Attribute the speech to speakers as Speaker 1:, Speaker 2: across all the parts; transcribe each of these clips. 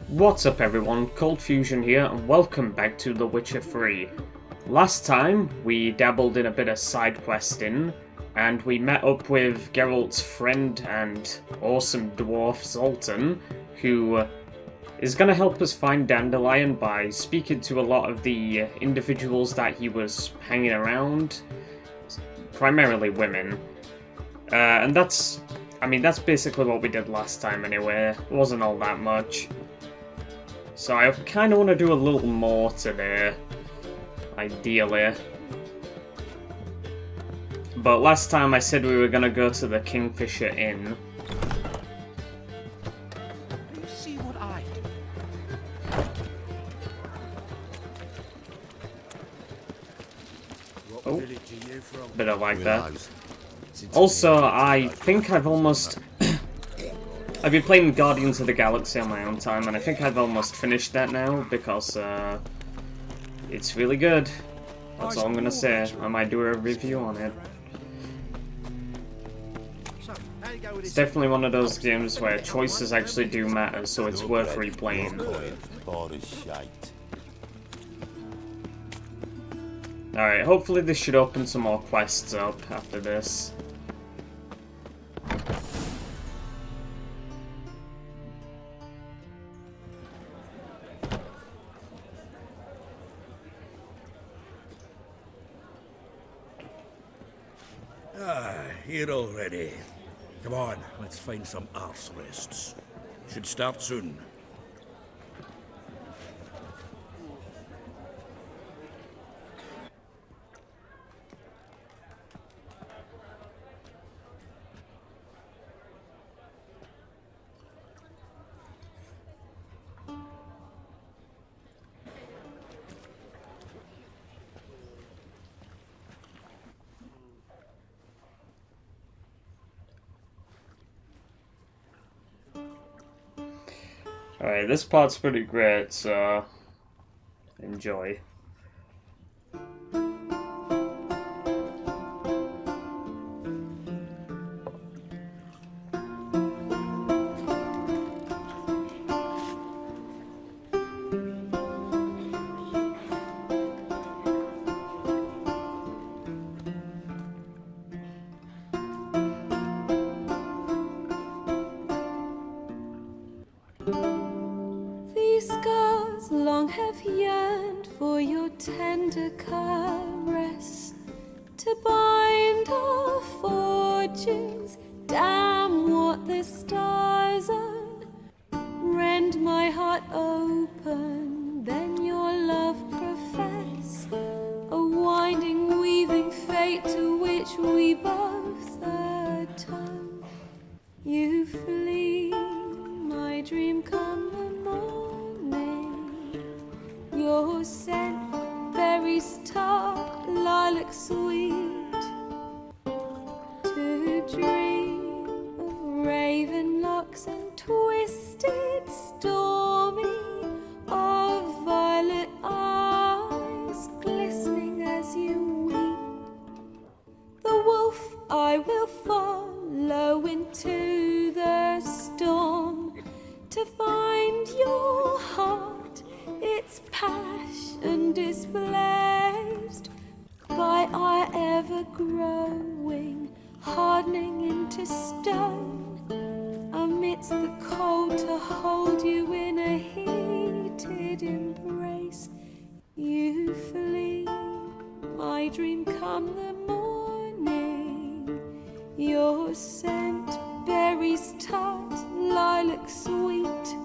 Speaker 1: What's up everyone, ColdFusion here and welcome back to The Witcher 3. Last time we dabbled in a bit of side questing and we met up with Geralt's friend and awesome dwarf Zoltan, who is going to help us find Dandelion by speaking to a lot of the individuals that he was hanging around, primarily women. And that's basically what we did last time anyway. It wasn't all that much. So I kind of want to do a little more today, ideally. But last time I said we were going to go to the Kingfisher Inn.
Speaker 2: You see what I do?
Speaker 1: Oh, bit of like that. Also, I think I've almost... I've been playing Guardians of the Galaxy on my own time, and I think I've almost finished that now, because it's really good. That's all I'm gonna say. I might do a review on it. It's definitely one of those games where choices actually do matter, so it's worth replaying. Alright, hopefully this should open some more quests up after this.
Speaker 2: Here already. Come on, let's find some arse rests. Should start soon.
Speaker 1: Alright, this part's pretty great, so enjoy.
Speaker 3: These scars long have yearned for your tender caress, to bind our fortunes. Damn what the stars are. Rend my heart open, then your love profess, a winding, weaving fate to which we both atone. You flee, my dream come the morning. Your scent, berries tart, lilac sweet. To dream of raven locks and twisted, stormy, of violet eyes glistening as you weep. The wolf I will follow into the storm, to find your heart, its passion displaced by our ever-growing, hardening into stone, amidst the cold to hold you in a heated embrace. You flee, my dream come the morning, your scent, berries tart, lilac sweet.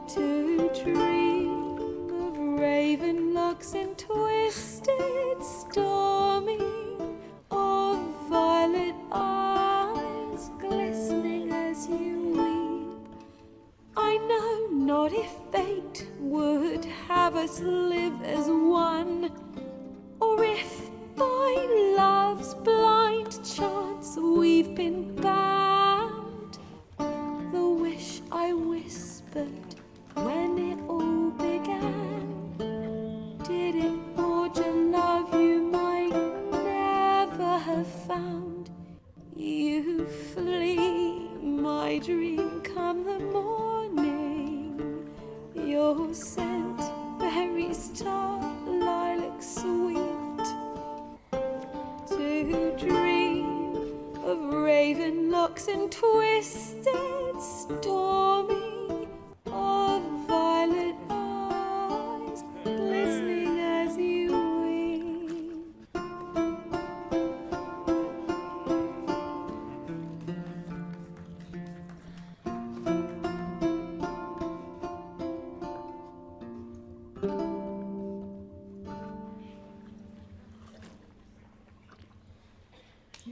Speaker 3: To dream of raven locks and twisted, stormy, of violet eyes glistening as you weep. I know not if fate would have us live as one, or if by love's blind chance we've been bound. The wish I whispered when it all began, did it forge a love you might never have found? You flee, my dream come the morning, your scent, berries tart, lilac sweet. To dream of raven locks and twisted stormy, of violet eyes glistening as you weep.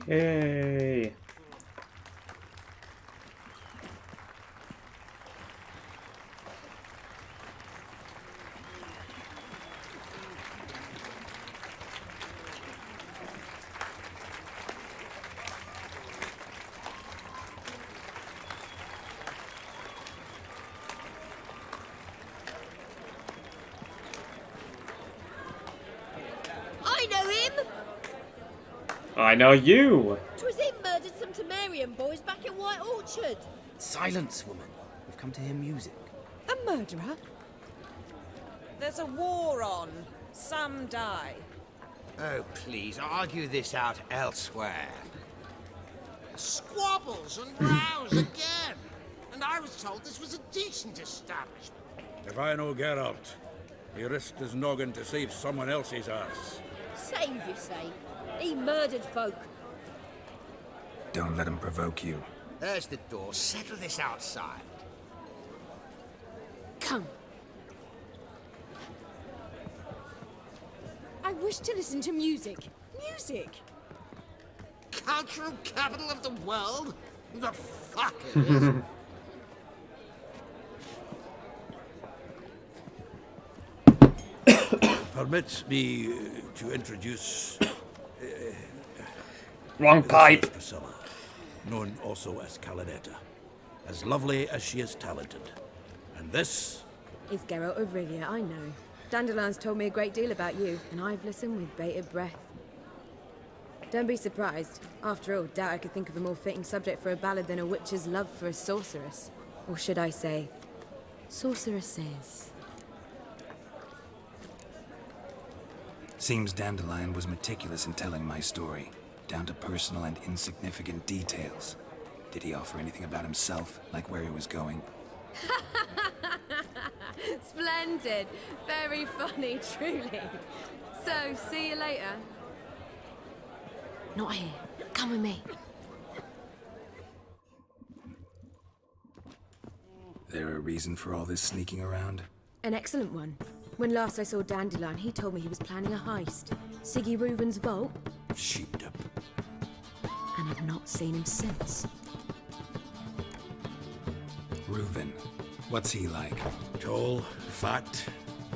Speaker 1: Yay.
Speaker 4: I know him!
Speaker 1: I know you.
Speaker 4: 'Twas him murdered some Temerian boys back at White Orchard.
Speaker 5: Silence, woman. We've come to hear music.
Speaker 4: A murderer?
Speaker 6: There's a war on. Some die.
Speaker 7: Oh, please, argue this out elsewhere.
Speaker 8: Squabbles and rows again. And I was told this was a decent establishment.
Speaker 2: If I know Geralt, he risked his noggin to save someone else's ass.
Speaker 4: Save, you say? He murdered folk.
Speaker 5: Don't let him provoke you.
Speaker 7: There's the door. Settle this outside.
Speaker 4: Come. I wish to listen to music. Music?
Speaker 8: Cultural capital of the world? The fuck it is.
Speaker 2: Permit me to introduce
Speaker 1: Wrong pipe.
Speaker 2: Priscilla, known also as Calinetta, as lovely as she is talented. And this
Speaker 9: It's Geralt of Rivia, I know. Dandelion's told me a great deal about you, and I've listened with bated breath. Don't be surprised. After all, doubt I could think of a more fitting subject for a ballad than a witch's love for a sorceress. Or should I say, sorceresses.
Speaker 5: Seems Dandelion was meticulous in telling my story, down to personal and insignificant details. Did he offer anything about himself, like where he was going?
Speaker 9: Splendid. Very funny, truly. So, see you later. Not here. Come with me.
Speaker 5: There a reason for all this sneaking around?
Speaker 9: An excellent one. When last I saw Dandelion, he told me he was planning a heist. Siggy Reuven's vault,
Speaker 2: sheepdip.
Speaker 9: and I've not seen him since.
Speaker 5: Reuven. What's he like?
Speaker 2: Tall, fat,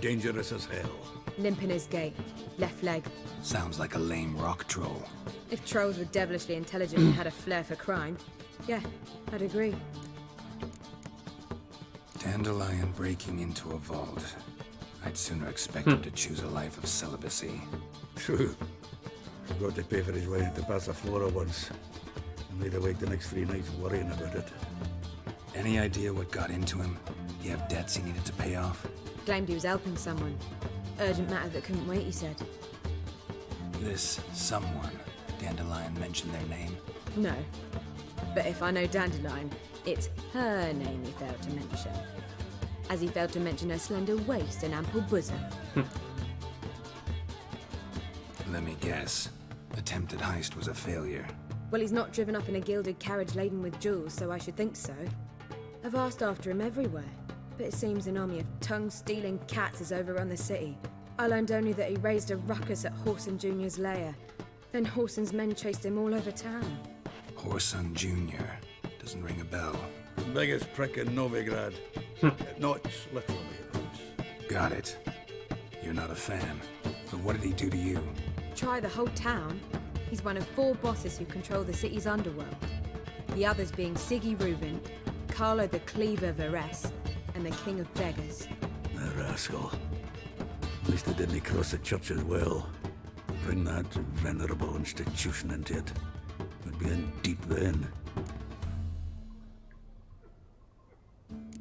Speaker 2: dangerous as hell.
Speaker 9: Limp in his gait, left leg.
Speaker 5: Sounds like a lame rock troll.
Speaker 9: If trolls were devilishly intelligent and had a flair for crime, yeah, I'd agree.
Speaker 5: Dandelion breaking into a vault. I'd sooner expect him to choose a life of celibacy.
Speaker 2: True. Forgot to pay for his way to Passaflora once. And laid awake the next 3 nights worrying about it.
Speaker 5: Any idea what got into him? He have debts he needed to pay off?
Speaker 9: Claimed he was helping someone. Urgent matter that couldn't wait, he said.
Speaker 5: This someone, Dandelion mentioned their name?
Speaker 9: No. But if I know Dandelion, it's her name he failed to mention. As he failed to mention her slender waist and ample bosom.
Speaker 5: Let me guess. Attempted heist was a failure.
Speaker 9: Well, he's not driven up in a gilded carriage laden with jewels, so I should think so. I've asked after him everywhere, but it seems an army of tongue-stealing cats has overrun the city. I learned only that he raised a ruckus at Whoreson Jr.'s lair. Then Whoreson's men chased him all over town.
Speaker 5: Whoreson Jr. Doesn't ring a bell.
Speaker 2: Biggest prick in Novigrad. Not literally, of course.
Speaker 5: Got it. You're not a fan. But what did he do to you?
Speaker 9: Try the whole town. He's one of 4 bosses who control the city's underworld. The others being Siggy Reuven, Carlo the Cleaver Varese, and the King of Beggars.
Speaker 2: The rascal. At least they didn't cross the church as well. Bring that venerable institution into it. We'd be in deep then.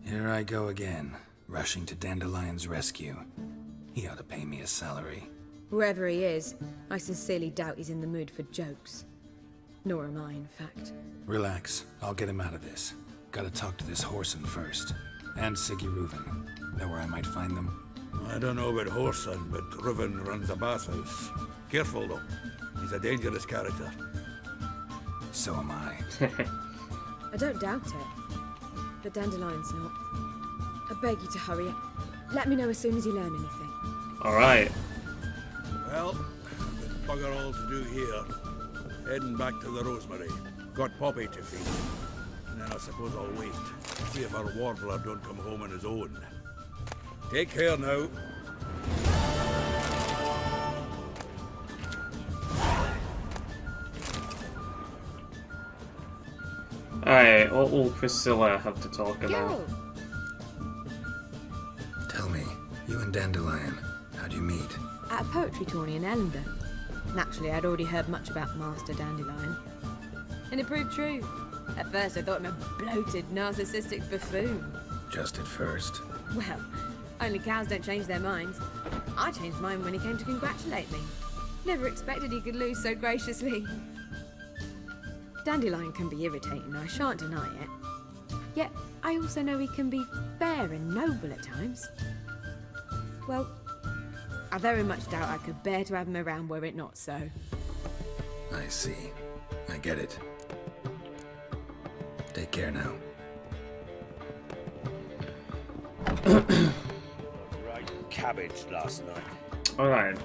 Speaker 5: Here I go again. rushing to Dandelion's rescue. He ought to pay me a salary.
Speaker 9: Whoever he is, I sincerely doubt he's in the mood for jokes. Nor am I, in fact.
Speaker 5: Relax, I'll get him out of this. Gotta talk to this Whoreson first. And Siggy Reuven. Know where I might find them?
Speaker 2: I don't know about Whoreson, but Reuven runs a bathhouse. Careful, though. He's a dangerous character.
Speaker 5: So am I.
Speaker 9: I don't doubt it. But Dandelion's not. I beg you to hurry up. Let me know as soon as you learn anything.
Speaker 1: Alright.
Speaker 2: Well, there's bugger all to do here. Heading back to the Rosemary. Got Poppy to feed. And then I suppose I'll wait. See if our warbler don't come home on his own. Take care now.
Speaker 1: Alright, what will Priscilla have to talk about?
Speaker 9: Geralt!
Speaker 5: Tell me, you and Dandelion, how'd you meet?
Speaker 9: At a poetry tourney in Ellender. Naturally, I'd already heard much about Master Dandelion. And it proved true. At first, I thought him a bloated, narcissistic buffoon.
Speaker 5: Just at first.
Speaker 9: Well, only cows don't change their minds. I changed mine when he came to congratulate me. Never expected he could lose so graciously. Dandelion can be irritating, I shan't deny it. Yet, I also know he can be fair and noble at times. Well, I very much doubt I could bear to have him around were it not so.
Speaker 5: I see. I get it. Take care now.
Speaker 7: Right cabbage last night.
Speaker 1: Alright.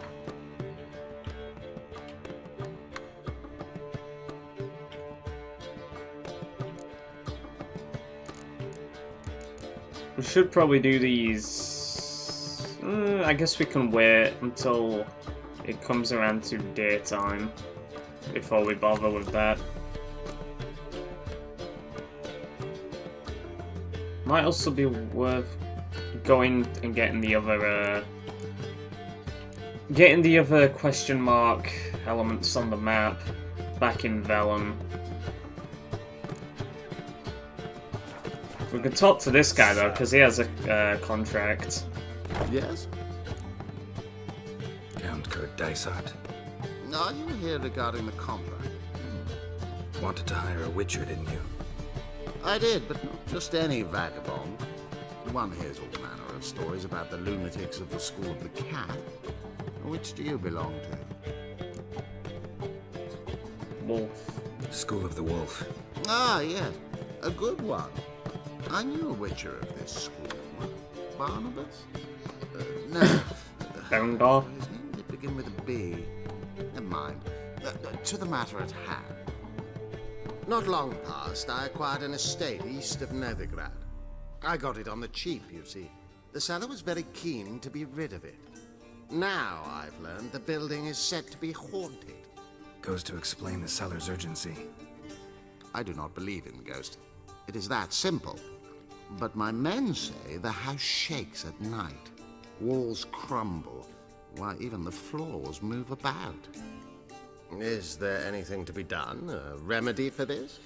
Speaker 1: We should probably do these... I guess we can wait until it comes around to daytime before we bother with that. Might also be worth going and getting the other question mark elements on the map back in Vellum. We could talk to this guy though, because he has a contract.
Speaker 8: Yes?
Speaker 5: Count Kurt Dysart.
Speaker 8: Are you here regarding the contract?
Speaker 5: Wanted to hire a witcher, didn't you?
Speaker 8: I did, but not just any vagabond. One hears all manner of stories about the lunatics of the School of the Cat. Which do you belong to?
Speaker 1: Wolf.
Speaker 5: School of the Wolf.
Speaker 8: Ah, yes. A good one. I knew a witcher of this school. Barnabas? No.
Speaker 1: Berendor?
Speaker 8: His name did begin with a B. Never mind. To the matter at hand. Not long past, I acquired an estate east of Novigrad. I got it on the cheap, you see. The seller was very keen to be rid of it. Now, I've learned the building is said to be haunted.
Speaker 5: Goes to explain the seller's urgency.
Speaker 8: I do not believe in ghosts. It is that simple. But my men say the house shakes at night. Walls crumble. Why, even the floors move about. Is there anything to be done? A remedy for this?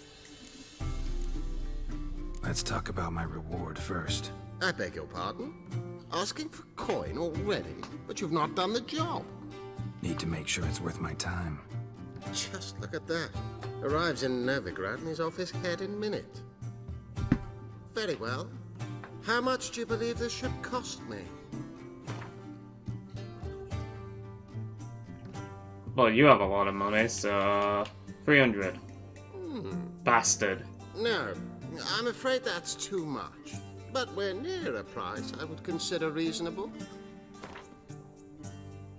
Speaker 5: Let's talk about my reward first.
Speaker 8: I beg your pardon? Asking for coin already? But you've not done the job.
Speaker 5: Need to make sure it's worth my time.
Speaker 8: Just look at that. Arrives in Novigrad and is off his head in minutes. Very well. How much do you believe this should cost me?
Speaker 1: Well, you have a lot of money, so 300. Bastard.
Speaker 8: No, I'm afraid that's too much. But we're near a price I would consider reasonable.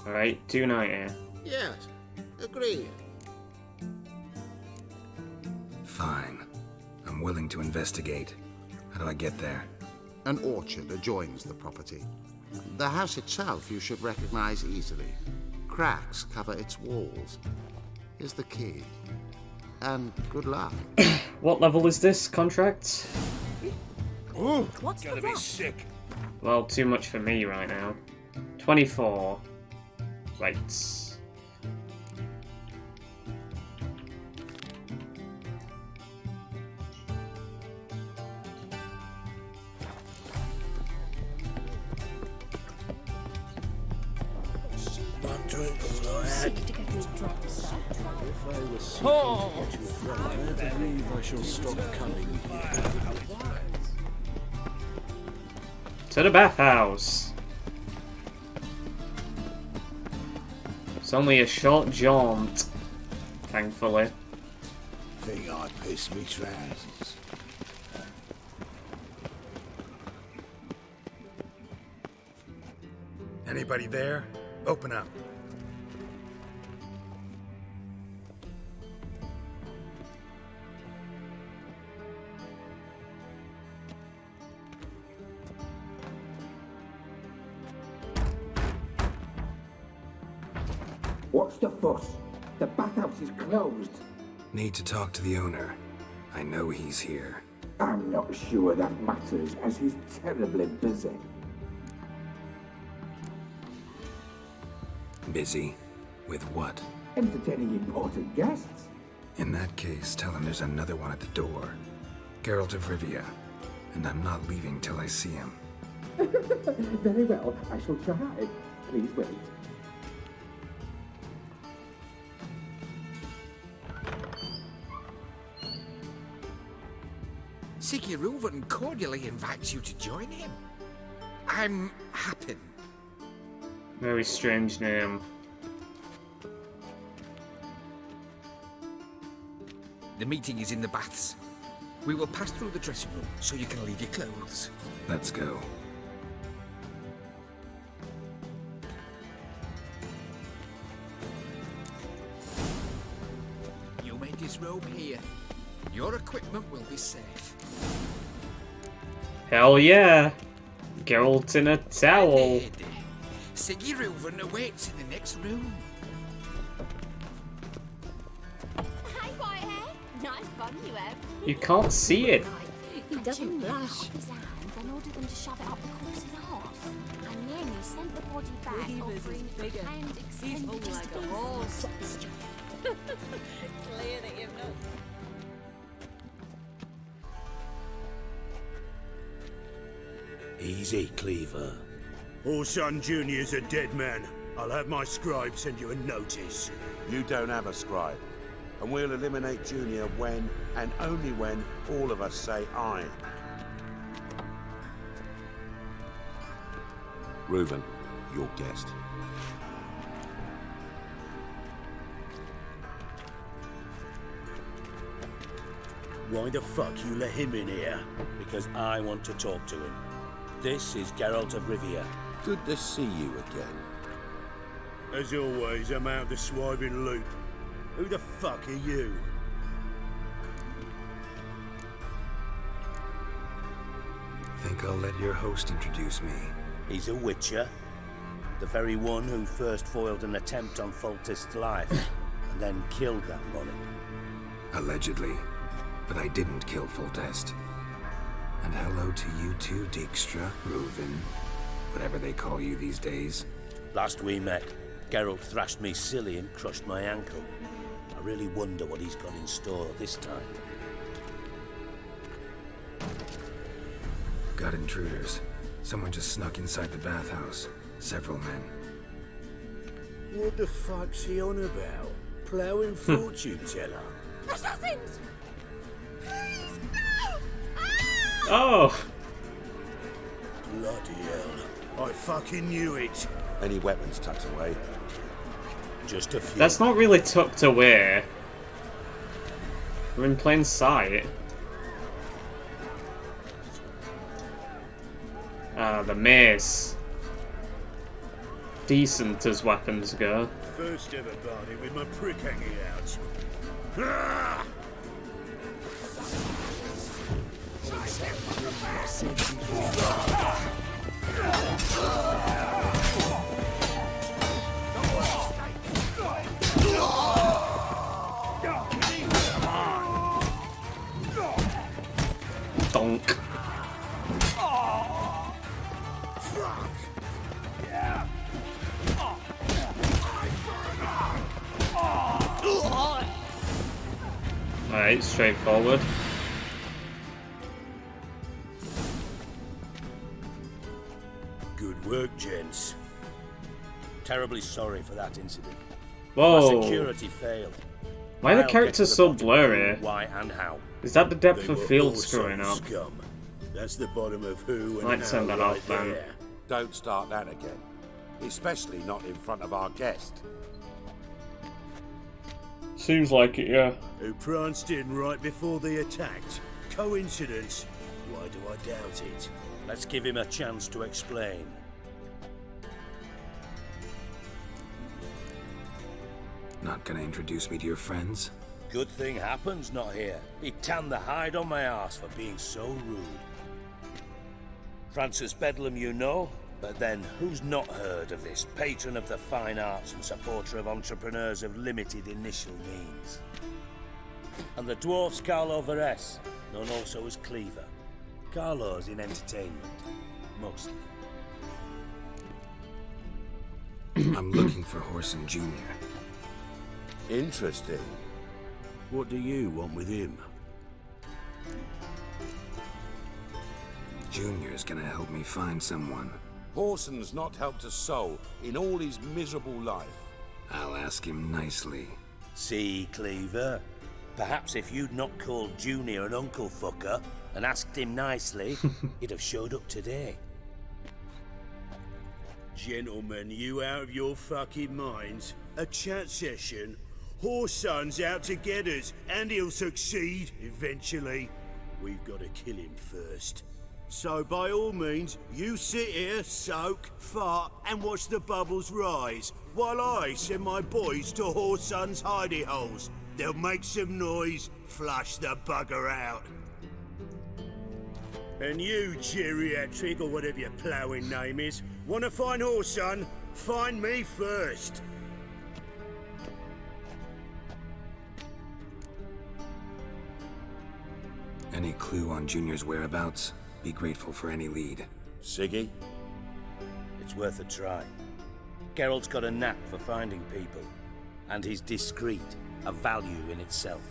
Speaker 1: Alright, 290.
Speaker 8: Yes, agreed.
Speaker 5: Fine. I'm willing to investigate. How do I get there?
Speaker 8: An orchard adjoins the property. The house itself you should recognize easily. Cracks cover its walls. Here's the key. And good luck.
Speaker 1: What level is this contract?
Speaker 2: Oh,
Speaker 6: What's
Speaker 2: gotta
Speaker 6: the
Speaker 2: be
Speaker 6: rush?
Speaker 2: sick.
Speaker 1: Well, too much for me right now. 24. Right.
Speaker 3: Sick to get me dropped, sir.
Speaker 2: If I was seeking to get you from, I believe I shall stop coming here.
Speaker 1: To the bathhouse. It's only a short jaunt, thankfully.
Speaker 2: Think I pissed me trousers.
Speaker 5: Anybody there? Open up.
Speaker 10: What's the fuss? The bathhouse is closed.
Speaker 5: Need to talk to the owner. I know he's here.
Speaker 10: I'm not sure that matters, as he's terribly busy.
Speaker 5: Busy? With what?
Speaker 10: Entertaining important guests.
Speaker 5: In that case, tell him there's another one at the door. Geralt of Rivia. And I'm not leaving till I see him.
Speaker 10: Very well, I shall try. Please wait.
Speaker 7: Siggy Wolven cordially invites you to join him. I'm happy.
Speaker 1: Very strange name.
Speaker 7: The meeting is in the baths. We will pass through the dressing room so you can leave your clothes.
Speaker 5: Let's go.
Speaker 7: You may disrobe here. Your equipment will be safe.
Speaker 1: Hell yeah! Geralt in a towel.
Speaker 7: Lady, Siggy Wolven awaits in the next room.
Speaker 4: Hey, Whitehair. Nice bun you have.
Speaker 1: You can't see it.
Speaker 3: He doesn't
Speaker 4: Junior
Speaker 3: blush.
Speaker 4: cut off his hand and ordered them to shove it up the corpse's arse. And then he sent the body back offering hand extended just to be horse.
Speaker 6: Clear that you've not.
Speaker 2: Easy, Cleaver. Orson Jr.'s a dead man. I'll have my scribe send you a notice.
Speaker 11: You don't have a scribe. And we'll eliminate Junior when, and only when, all of us say aye. Reuven, your guest.
Speaker 2: Why the fuck you let him in here?
Speaker 12: Because I want to talk to him. This is Geralt of Rivia.
Speaker 11: Good to see you again.
Speaker 2: As always, I'm out the swiving loop. Who the fuck are you?
Speaker 5: Think I'll let your host introduce me.
Speaker 12: He's a witcher. The very one who first foiled an attempt on Foltest's life, and then killed that monarch.
Speaker 5: Allegedly. But I didn't kill Foltest. And hello to you too, Dijkstra, Reuven, whatever they call you these days.
Speaker 12: Last we met, Geralt thrashed me silly and crushed my ankle. I really wonder what he's got in store this time.
Speaker 5: Got intruders. Someone just snuck inside the bathhouse. Several men.
Speaker 2: What the fuck's he on about? Ploughing fortune teller?
Speaker 4: Assassins! Please, no!
Speaker 1: Oh!
Speaker 2: Bloody hell. I fucking knew it.
Speaker 11: Any weapons tucked away?
Speaker 12: Just a few.
Speaker 1: That's not really tucked away. We're in plain sight. Ah, the mace. Decent as weapons go.
Speaker 2: First ever party with my prick hanging out. Ah!
Speaker 1: Donk. Alright, straightforward.
Speaker 2: Good work, gents.
Speaker 12: Terribly sorry for that incident.
Speaker 1: Whoa.
Speaker 12: My security failed.
Speaker 1: Why are the
Speaker 12: I'll get
Speaker 1: characters
Speaker 12: to the
Speaker 1: so
Speaker 12: bottom
Speaker 1: blurry?
Speaker 12: of who, why, and how.
Speaker 1: Is that the depth
Speaker 2: They
Speaker 1: of
Speaker 2: were
Speaker 1: field
Speaker 2: also
Speaker 1: screwing up?
Speaker 2: Scum. That's the bottom of who and
Speaker 1: Might
Speaker 2: how
Speaker 1: turn that
Speaker 2: right
Speaker 1: off then.
Speaker 2: there.
Speaker 11: Don't start that again. Especially not in front of our guest.
Speaker 1: Seems like it, yeah.
Speaker 2: Who pranced in right before they attacked. Coincidence? Why do I doubt it?
Speaker 12: Let's give him a chance to explain.
Speaker 5: Not gonna introduce me to your friends?
Speaker 12: Good thing Happen's not here. He tanned the hide on my arse for being so rude. Francis Bedlam you know, but then who's not heard of this patron of the fine arts and supporter of entrepreneurs of limited initial means? And the dwarf's Carlo Veres, known also as Cleaver. Carlo's in entertainment, mostly.
Speaker 5: I'm looking for Horson Jr.
Speaker 11: Interesting.
Speaker 2: What do you want with him?
Speaker 5: Junior's gonna help me find someone.
Speaker 11: Horson's not helped a soul in all his miserable life.
Speaker 5: I'll ask him nicely.
Speaker 12: See, Cleaver? Perhaps if you'd not called Junior an uncle fucker and asked him nicely, he'd have showed up today.
Speaker 2: Gentlemen, you out of your fucking minds? A chat session? Horson's out to get us, and he'll succeed eventually. We've got to kill him first. So by all means, you sit here, soak, fart, and watch the bubbles rise, while I send my boys to Horson's hidey holes. They'll make some noise, flush the bugger out. And you, geriatric, or whatever your ploughing name is, want to find Horson? Find me first.
Speaker 5: Any clue on Junior's whereabouts? Be grateful for any lead.
Speaker 12: Siggy? It's worth a try. Geralt's got a knack for finding people, and he's discreet, a value in itself.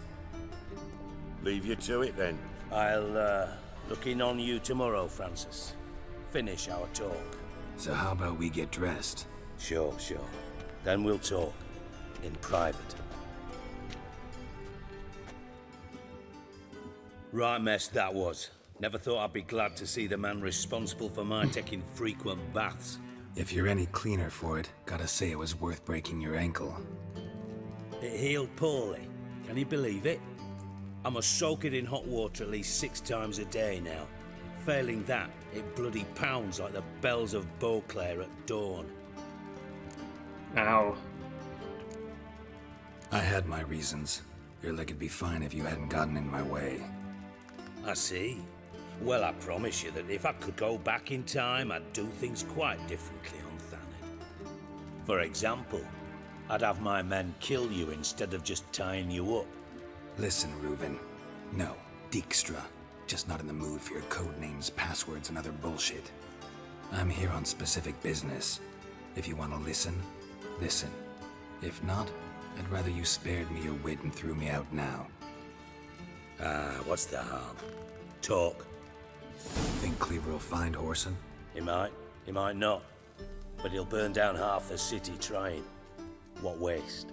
Speaker 11: Leave you to it then.
Speaker 12: I'll look in on you tomorrow, Francis. Finish our talk.
Speaker 5: So how about we get dressed?
Speaker 12: Sure. Then we'll talk. In private. Right mess that was. Never thought I'd be glad to see the man responsible for my taking frequent baths.
Speaker 5: If you're any cleaner for it, gotta say it was worth breaking your ankle.
Speaker 12: It healed poorly. Can you believe it? I must soak it in hot water at least 6 times a day now. Failing that, it bloody pounds like the bells of Beauclair at dawn.
Speaker 1: Ow.
Speaker 5: I had my reasons. Your leg'd be fine if you hadn't gotten in my way.
Speaker 12: I see. Well, I promise you that if I could go back in time, I'd do things quite differently on Thanet. For example, I'd have my men kill you instead of just tying you up.
Speaker 5: Listen, Reuven. No, Dijkstra. Just not in the mood for your code names, passwords, and other bullshit. I'm here on specific business. If you want to listen, listen. If not, I'd rather you spared me your wit and threw me out now.
Speaker 12: What's the harm? Talk.
Speaker 5: Think Cleaver will find Horson?
Speaker 12: He might not. But he'll burn down half the city trying. What waste?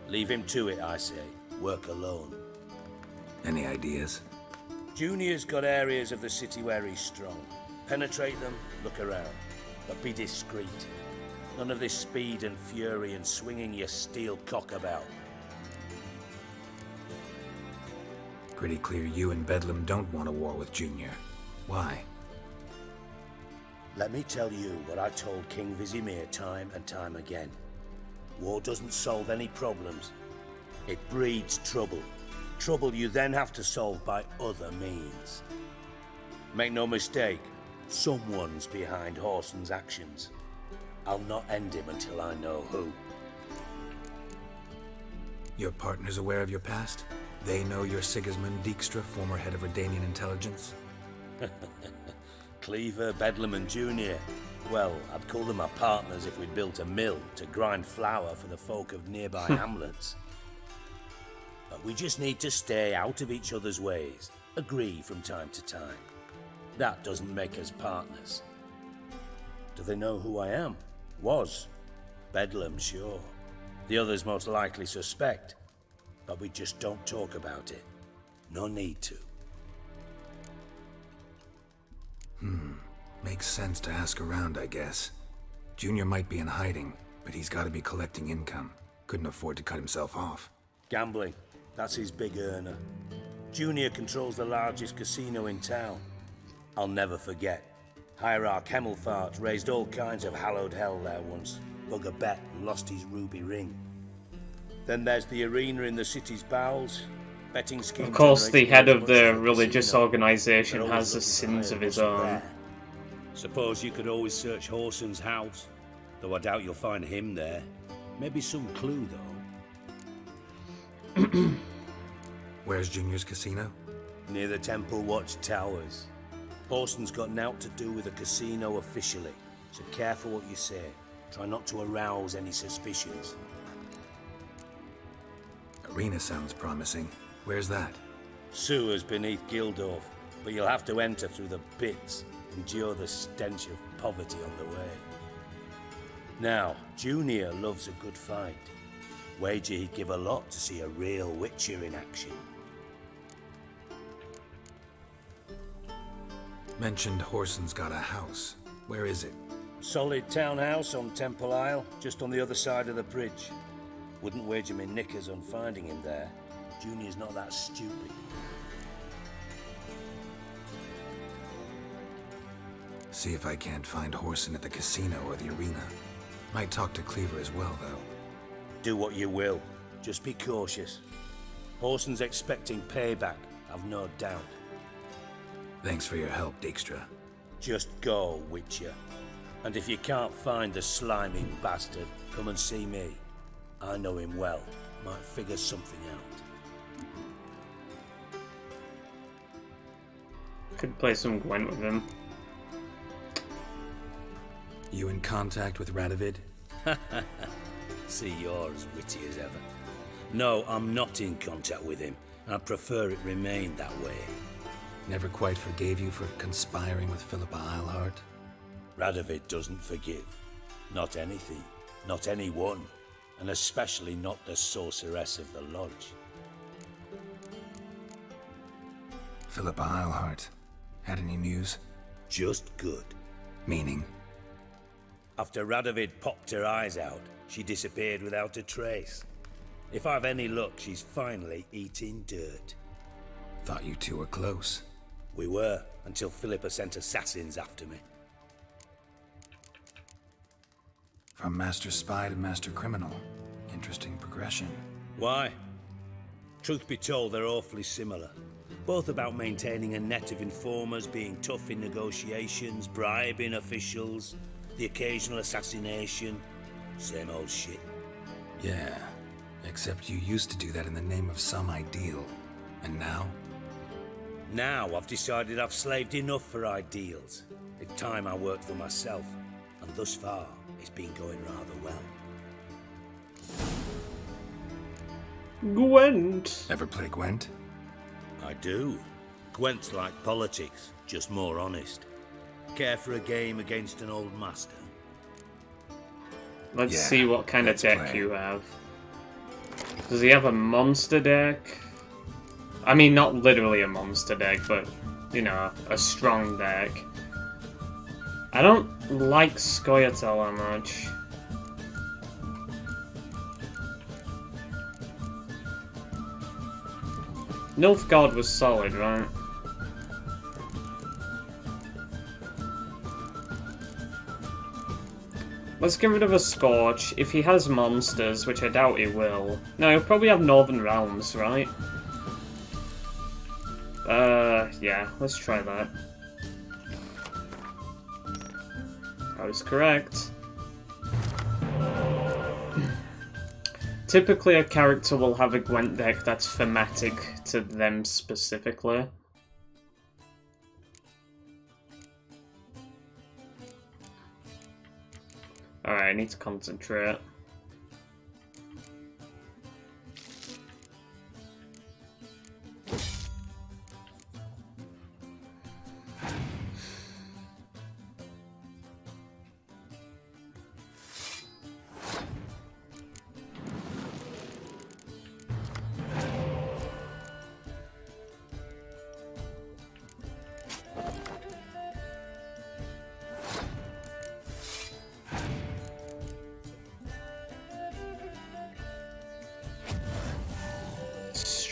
Speaker 12: Leave him to it, I say. Work alone.
Speaker 5: Any ideas?
Speaker 12: Junior's got areas of the city where he's strong. Penetrate them, look around. But be discreet. None of this speed and fury and swinging your steel cock about.
Speaker 5: Pretty clear you and Bedlam don't want a war with Junior. Why?
Speaker 12: Let me tell you what I told King Vizimir time and time again. War doesn't solve any problems. It breeds trouble. Trouble you then have to solve by other means. Make no mistake, someone's behind Horson's actions. I'll not end him until I know who.
Speaker 5: Your partner's aware of your past? They know you're Sigismund Dijkstra, former head of Redanian intelligence?
Speaker 12: Cleaver, Bedlam and Junior. Well, I'd call them my partners if we'd built a mill to grind flour for the folk of nearby hamlets. But we just need to stay out of each other's ways, agree from time to time. That doesn't make us partners. Do they know who I am? Was. Bedlam, sure. The others most likely suspect, but we just don't talk about it. No need to.
Speaker 5: Makes sense to ask around, I guess. Junior might be in hiding, but he's got to be collecting income. Couldn't afford to cut himself off.
Speaker 12: Gambling, that's his big earner. Junior controls the largest casino in town. I'll never forget. Hierarch Hemmelfart raised all kinds of hallowed hell there once. Bugger bet and lost his ruby ring. Then there's the arena in the city's bowels. Betting schemes.
Speaker 1: Of course, the head of the religious organization has the sins of his own.
Speaker 12: Suppose you could always search Horson's house, though I doubt you'll find him there. Maybe some clue, though.
Speaker 5: Where's Junior's casino?
Speaker 12: Near the Temple Watch Towers. Horson's got nought to do with the casino officially, so careful what you say. Try not to arouse any suspicions.
Speaker 5: Arena sounds promising. Where's that?
Speaker 12: Sewers beneath Gildorf, but you'll have to enter through the pits, endure the stench of poverty on the way. Now, Junior loves a good fight. Wager he'd give a lot to see a real Witcher in action.
Speaker 5: Mentioned Horson's got a house. Where is it?
Speaker 12: Solid townhouse on Temple Isle, just on the other side of the bridge. Wouldn't wager me knickers on finding him there. Junior's not that stupid.
Speaker 5: See if I can't find Horson at the casino or the arena. Might talk to Cleaver as well, though.
Speaker 12: Do what you will. Just be cautious. Horson's expecting payback, I've no doubt.
Speaker 5: Thanks for your help, Dijkstra.
Speaker 12: Just go, Witcher. And if you can't find the sliming bastard, come and see me. I know him well. Might figure something out.
Speaker 1: Could play some Gwent with him.
Speaker 5: You in contact with Radovid?
Speaker 12: See, you're as witty as ever. No, I'm not in contact with him. I prefer it remained that way.
Speaker 5: Never quite forgave you for conspiring with Philippa Eilhart?
Speaker 12: Radovid doesn't forgive. Not anything. Not anyone. And especially not the sorceress of the Lodge.
Speaker 5: Philippa Eilhart. Had any news?
Speaker 12: Just good.
Speaker 5: Meaning?
Speaker 12: After Radovid popped her eyes out, she disappeared without a trace. If I've any luck, she's finally eating dirt.
Speaker 5: Thought you two were close.
Speaker 12: We were, until Philippa sent assassins after me.
Speaker 5: From Master Spy to Master Criminal. Interesting progression.
Speaker 12: Why? Truth be told, they're awfully similar. Both about maintaining a net of informers, being tough in negotiations, bribing officials, the occasional assassination. Same old shit.
Speaker 5: Yeah, except you used to do that in the name of some ideal. And now?
Speaker 12: Now I've decided I've slaved enough for ideals. It's time I worked for myself. And thus far, it's been going rather well.
Speaker 1: Gwent!
Speaker 5: Ever play Gwent?
Speaker 12: I do. Gwent's like politics, just more honest. Care for a game against an old master?
Speaker 1: Let's see what kind of deck you have. Does he have a monster deck? I mean, not literally a monster deck, but, you know, a strong deck. I don't like Scoia'tael that much. Nilfgaard was solid, right? Let's get rid of a Scorch. If he has monsters, which I doubt he will. No, he'll probably have Northern Realms, right? Yeah, let's try that. I was correct. Typically, a character will have a Gwent deck that's thematic to them specifically. Alright, I need to concentrate.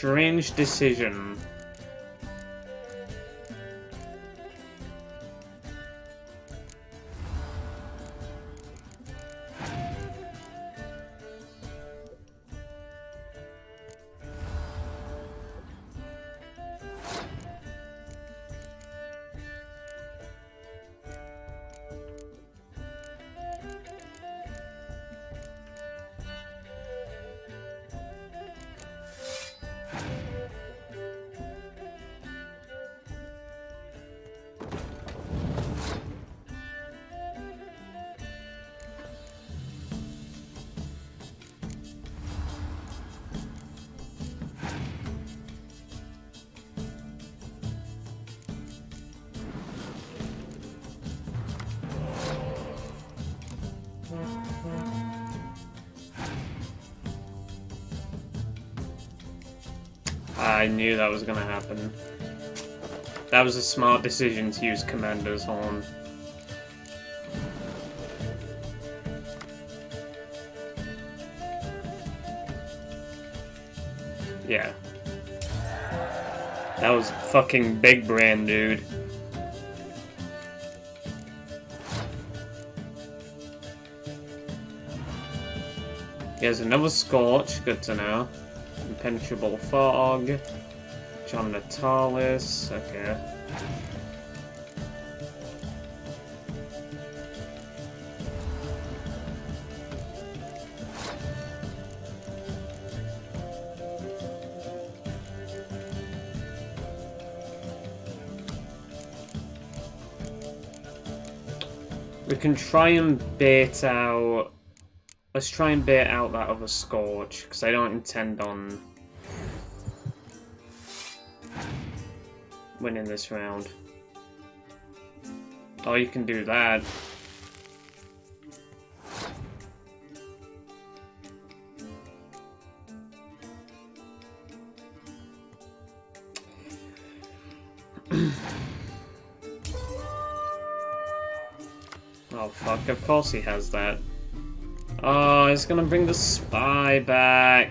Speaker 1: strange decision. I knew that was gonna happen. That was a smart decision to use Commander's Horn. Yeah. That was fucking big brain, dude. Here's another Scorch, good to know. Impenetrable Fog. John Natalis, okay. We can try and bait out... Let's try and bait out that other Scorch, because I don't intend on winning this round. Oh, you can do that. Oh fuck, of course he has that. Oh, he's gonna bring the spy back.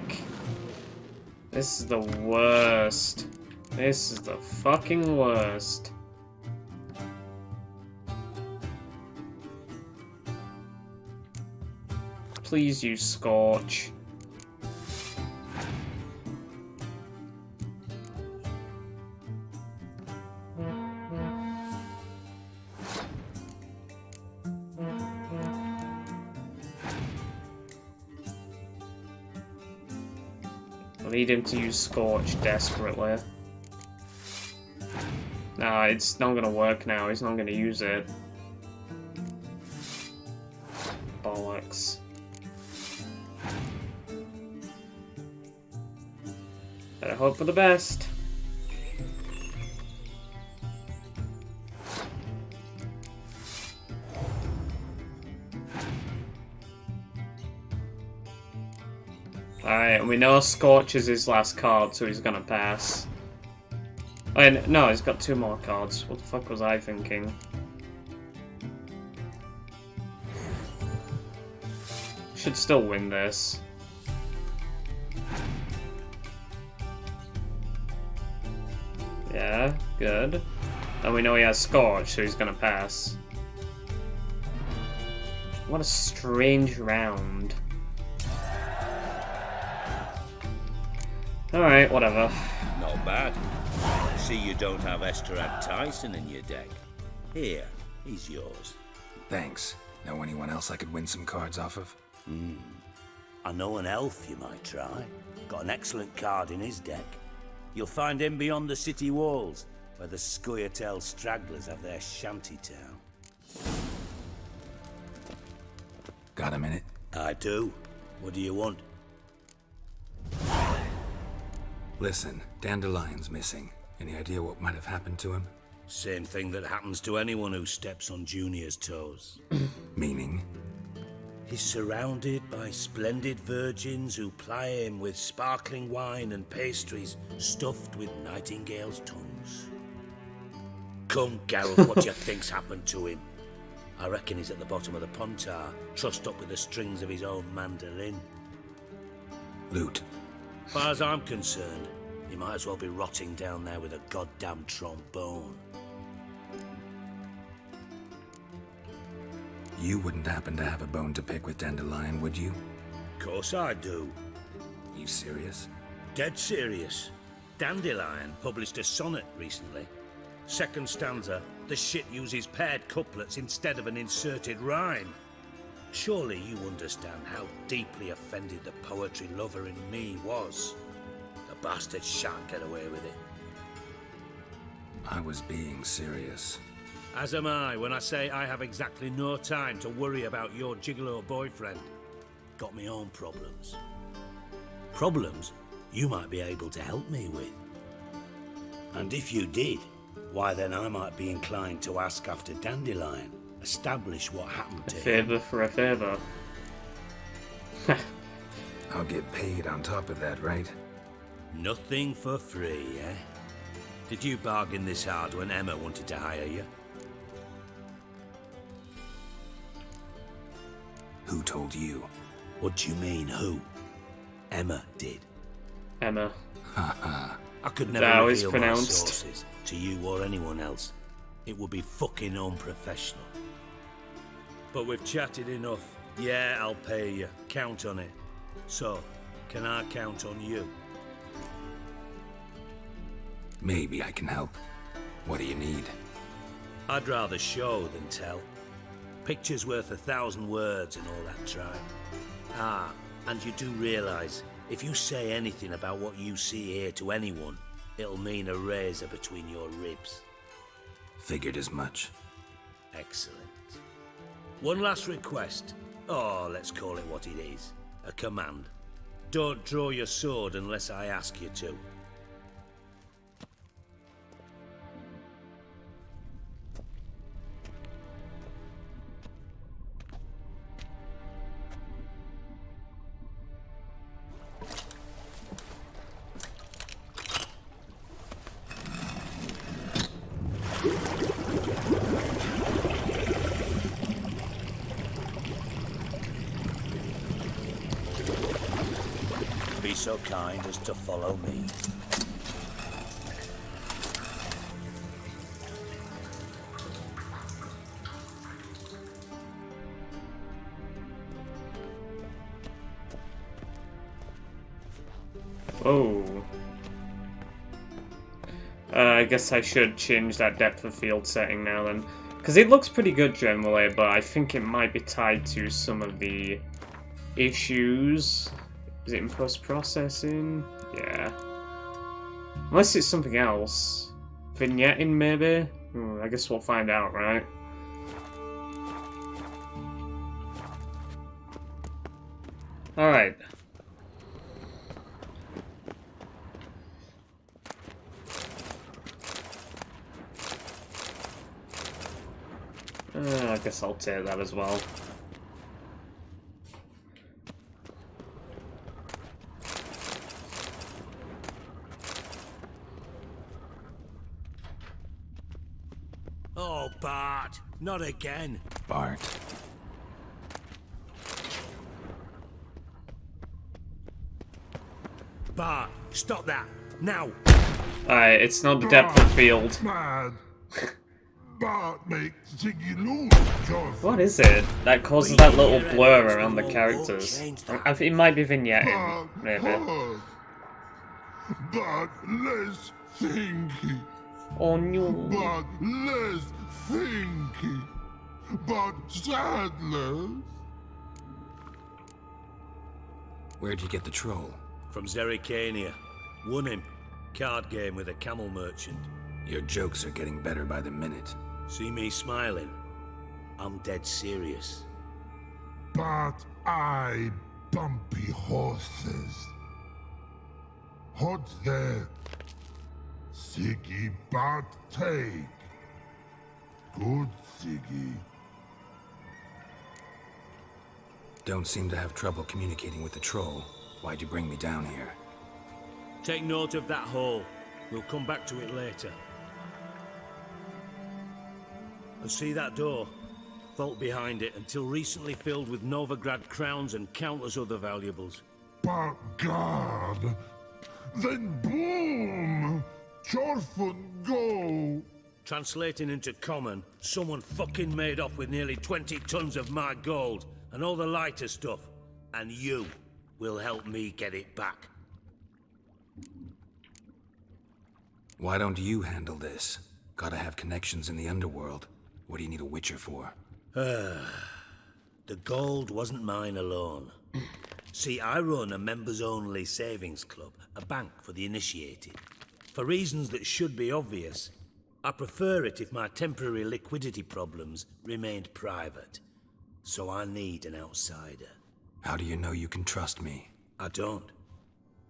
Speaker 1: This is the worst. This is the fucking worst. Please use Scorch. I need him to use Scorch desperately. Nah, it's not gonna work now. He's not gonna use it. Bollocks. Better hope for the best. Alright, we know Scorch is his last card, so he's gonna pass. Oh, no, he's got 2 more cards. What the fuck was I thinking? Should still win this. Yeah, good. And we know he has Scorch, so he's gonna pass. What a strange round. Alright, whatever.
Speaker 12: Not bad. See you don't have Esterad Tyson in your deck. Here, he's yours.
Speaker 5: Thanks. Know anyone else I could win some cards off of?
Speaker 12: I know an elf you might try. Got an excellent card in his deck. You'll find him beyond the city walls, where the Scoia'tael stragglers have their shanty town.
Speaker 5: Got a minute?
Speaker 12: I do. What do you want?
Speaker 5: Listen, Dandelion's missing. Any idea what might have happened to him?
Speaker 12: Same thing that happens to anyone who steps on Junior's toes.
Speaker 5: Meaning?
Speaker 12: He's surrounded by splendid virgins who ply him with sparkling wine and pastries stuffed with nightingales' tongues. Come, Geralt, what do you think's happened to him? I reckon he's at the bottom of the Pontar, trussed up with the strings of his own mandolin.
Speaker 5: Loot.
Speaker 12: As far as I'm concerned, You might as well be rotting down there with a goddamn trombone.
Speaker 5: You wouldn't happen to have a bone to pick with Dandelion, would you?
Speaker 12: Course I do.
Speaker 5: You serious?
Speaker 12: Dead serious. Dandelion published a sonnet recently. Second stanza, the shit uses paired couplets instead of an inserted rhyme. Surely you understand how deeply offended the poetry lover in me was. The bastard shan't get away with it.
Speaker 5: I was being serious.
Speaker 12: As am I when I say I have exactly no time to worry about your gigolo boyfriend. Got me own problems. Problems you might be able to help me with. And if you did, why then I might be inclined to ask after Dandelion, establish what happened to him.
Speaker 1: A favour for a favour.
Speaker 5: I'll get paid on top of that, right?
Speaker 12: Nothing for free, eh? Did you bargain this hard when Emma wanted to hire you?
Speaker 5: Who told you?
Speaker 12: What do you mean, who? Emma did.
Speaker 1: Emma.
Speaker 12: I could never
Speaker 1: That was
Speaker 12: reveal my
Speaker 1: pronounced.
Speaker 12: sources to you or anyone else. It would be fucking unprofessional. But we've chatted enough. Yeah, I'll pay you. Count on it. So, can I count on you?
Speaker 5: Maybe I can help. What do you need?
Speaker 12: I'd rather show than tell. Picture's worth 1,000 words and all that tribe. Ah, and you do realise, if you say anything about what you see here to anyone, it'll mean a razor between your ribs.
Speaker 5: Figured as much.
Speaker 12: Excellent. One last request. Oh, let's call it what it is. A command. Don't draw your sword unless I ask you to. Be so kind as to follow me.
Speaker 1: Oh. I guess I should change that depth of field setting now then. Because it looks pretty good generally, but I think it might be tied to some of the issues. Is it in post-processing? Yeah. Unless it's something else. Vignetting, maybe? I guess we'll find out, right? Alright. I guess I'll take that as well.
Speaker 12: Oh, Bart, not again.
Speaker 5: Bart.
Speaker 12: Bart, stop that, now.
Speaker 1: Alright, it's not the depth of field.
Speaker 2: Mad. Bart makes Ziggy lose.
Speaker 1: What is it that causes that little blur around the characters? I think it might be vignetting, maybe.
Speaker 2: But less thinky.
Speaker 1: Oh no.
Speaker 2: But less thinky. But sadness.
Speaker 5: Where'd you get the troll?
Speaker 12: From Zerrikania. Won him. Card game with a camel merchant.
Speaker 5: Your jokes are getting better by the minute.
Speaker 12: See me smiling? I'm dead serious.
Speaker 2: But I bumpy horses. What's that? Siggy but take. Good Siggy.
Speaker 5: Don't seem to have trouble communicating with the troll. Why'd you bring me down here?
Speaker 12: Take note of that hole. We'll come back to it later. And see that door? Vault behind it, until recently filled with Novigrad crowns and countless other valuables.
Speaker 2: But God,
Speaker 13: Then boom! Chorfun go!
Speaker 12: Translating into common, someone fucking made off with nearly 20 tons of my gold and all the lighter stuff. And you will help me get it back.
Speaker 5: Why don't you handle this? Gotta have connections in the underworld. What do you need a Witcher for?
Speaker 12: The gold wasn't mine alone. See, I run a members-only savings club, a bank for the initiated. For reasons that should be obvious, I prefer it if my temporary liquidity problems remained private. So I need an outsider.
Speaker 5: How do you know you can trust me?
Speaker 12: I don't.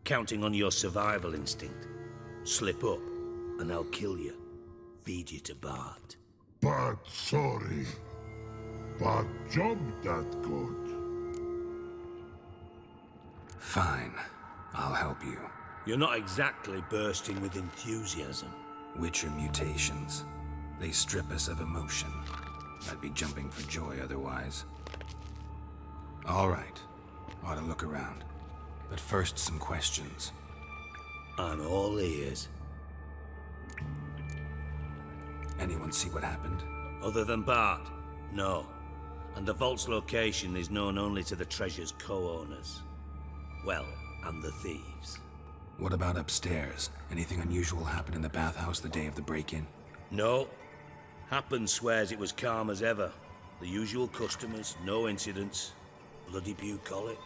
Speaker 12: Counting on your survival instinct. Slip up, and I'll kill you. Feed you to Bart.
Speaker 13: But sorry. But job that good.
Speaker 5: Fine. I'll help you.
Speaker 12: You're not exactly bursting with enthusiasm.
Speaker 5: Witcher mutations. They strip us of emotion. I'd be jumping for joy otherwise. All right. Ought to look around. But first, some questions.
Speaker 12: I'm all ears.
Speaker 5: Anyone see what happened?
Speaker 12: Other than Bart? No. And the vault's location is known only to the treasure's co-owners. Well, and the thieves.
Speaker 5: What about upstairs? Anything unusual happen in the bathhouse the day of the break-in?
Speaker 12: No. Happen swears it was calm as ever. The usual customers, no incidents. Bloody bucolic.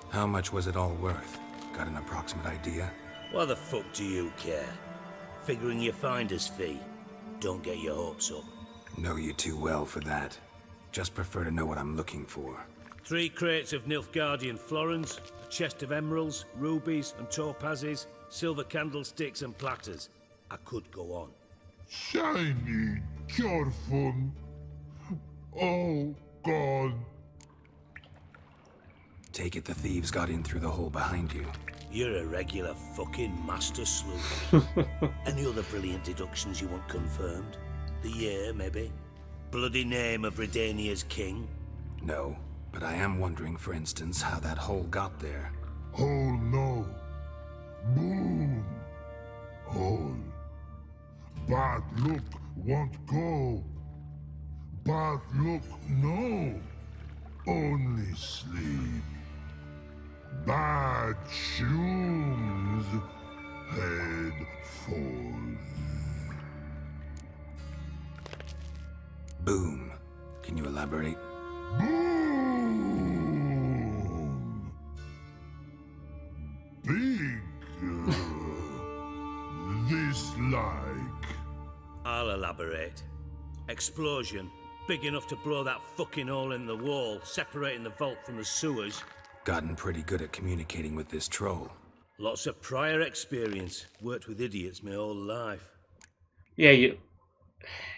Speaker 5: How much was it all worth? Got an approximate idea?
Speaker 12: Why the fuck do you care? Figuring your finder's fee. Don't get your hopes up.
Speaker 5: Know you too well for that. Just prefer to know what I'm looking for.
Speaker 12: 3 crates of Nilfgaardian florins, a chest of emeralds, rubies and topazes, silver candlesticks and platters. I could go on.
Speaker 13: Shiny Chorfun. Oh, God.
Speaker 5: Take it the thieves got in through the hole behind you.
Speaker 12: You're a regular fucking master sleuth. Any other brilliant deductions you want confirmed? The year, maybe? Bloody name of Redania's king?
Speaker 5: No, but I am wondering, for instance, how that hole got there.
Speaker 13: Hole no. Boom. Hole. Bad look won't go. Bad look no. Only sleep. Bad shrooms. Head falls.
Speaker 5: Boom. Can you elaborate?
Speaker 13: Boom. Big. This like.
Speaker 12: I'll elaborate. Explosion. Big enough to blow that fucking hole in the wall, separating the vault from the sewers.
Speaker 5: Gotten pretty good at communicating with this troll.
Speaker 12: Lots of prior experience. Worked with idiots my whole life.
Speaker 1: Yeah,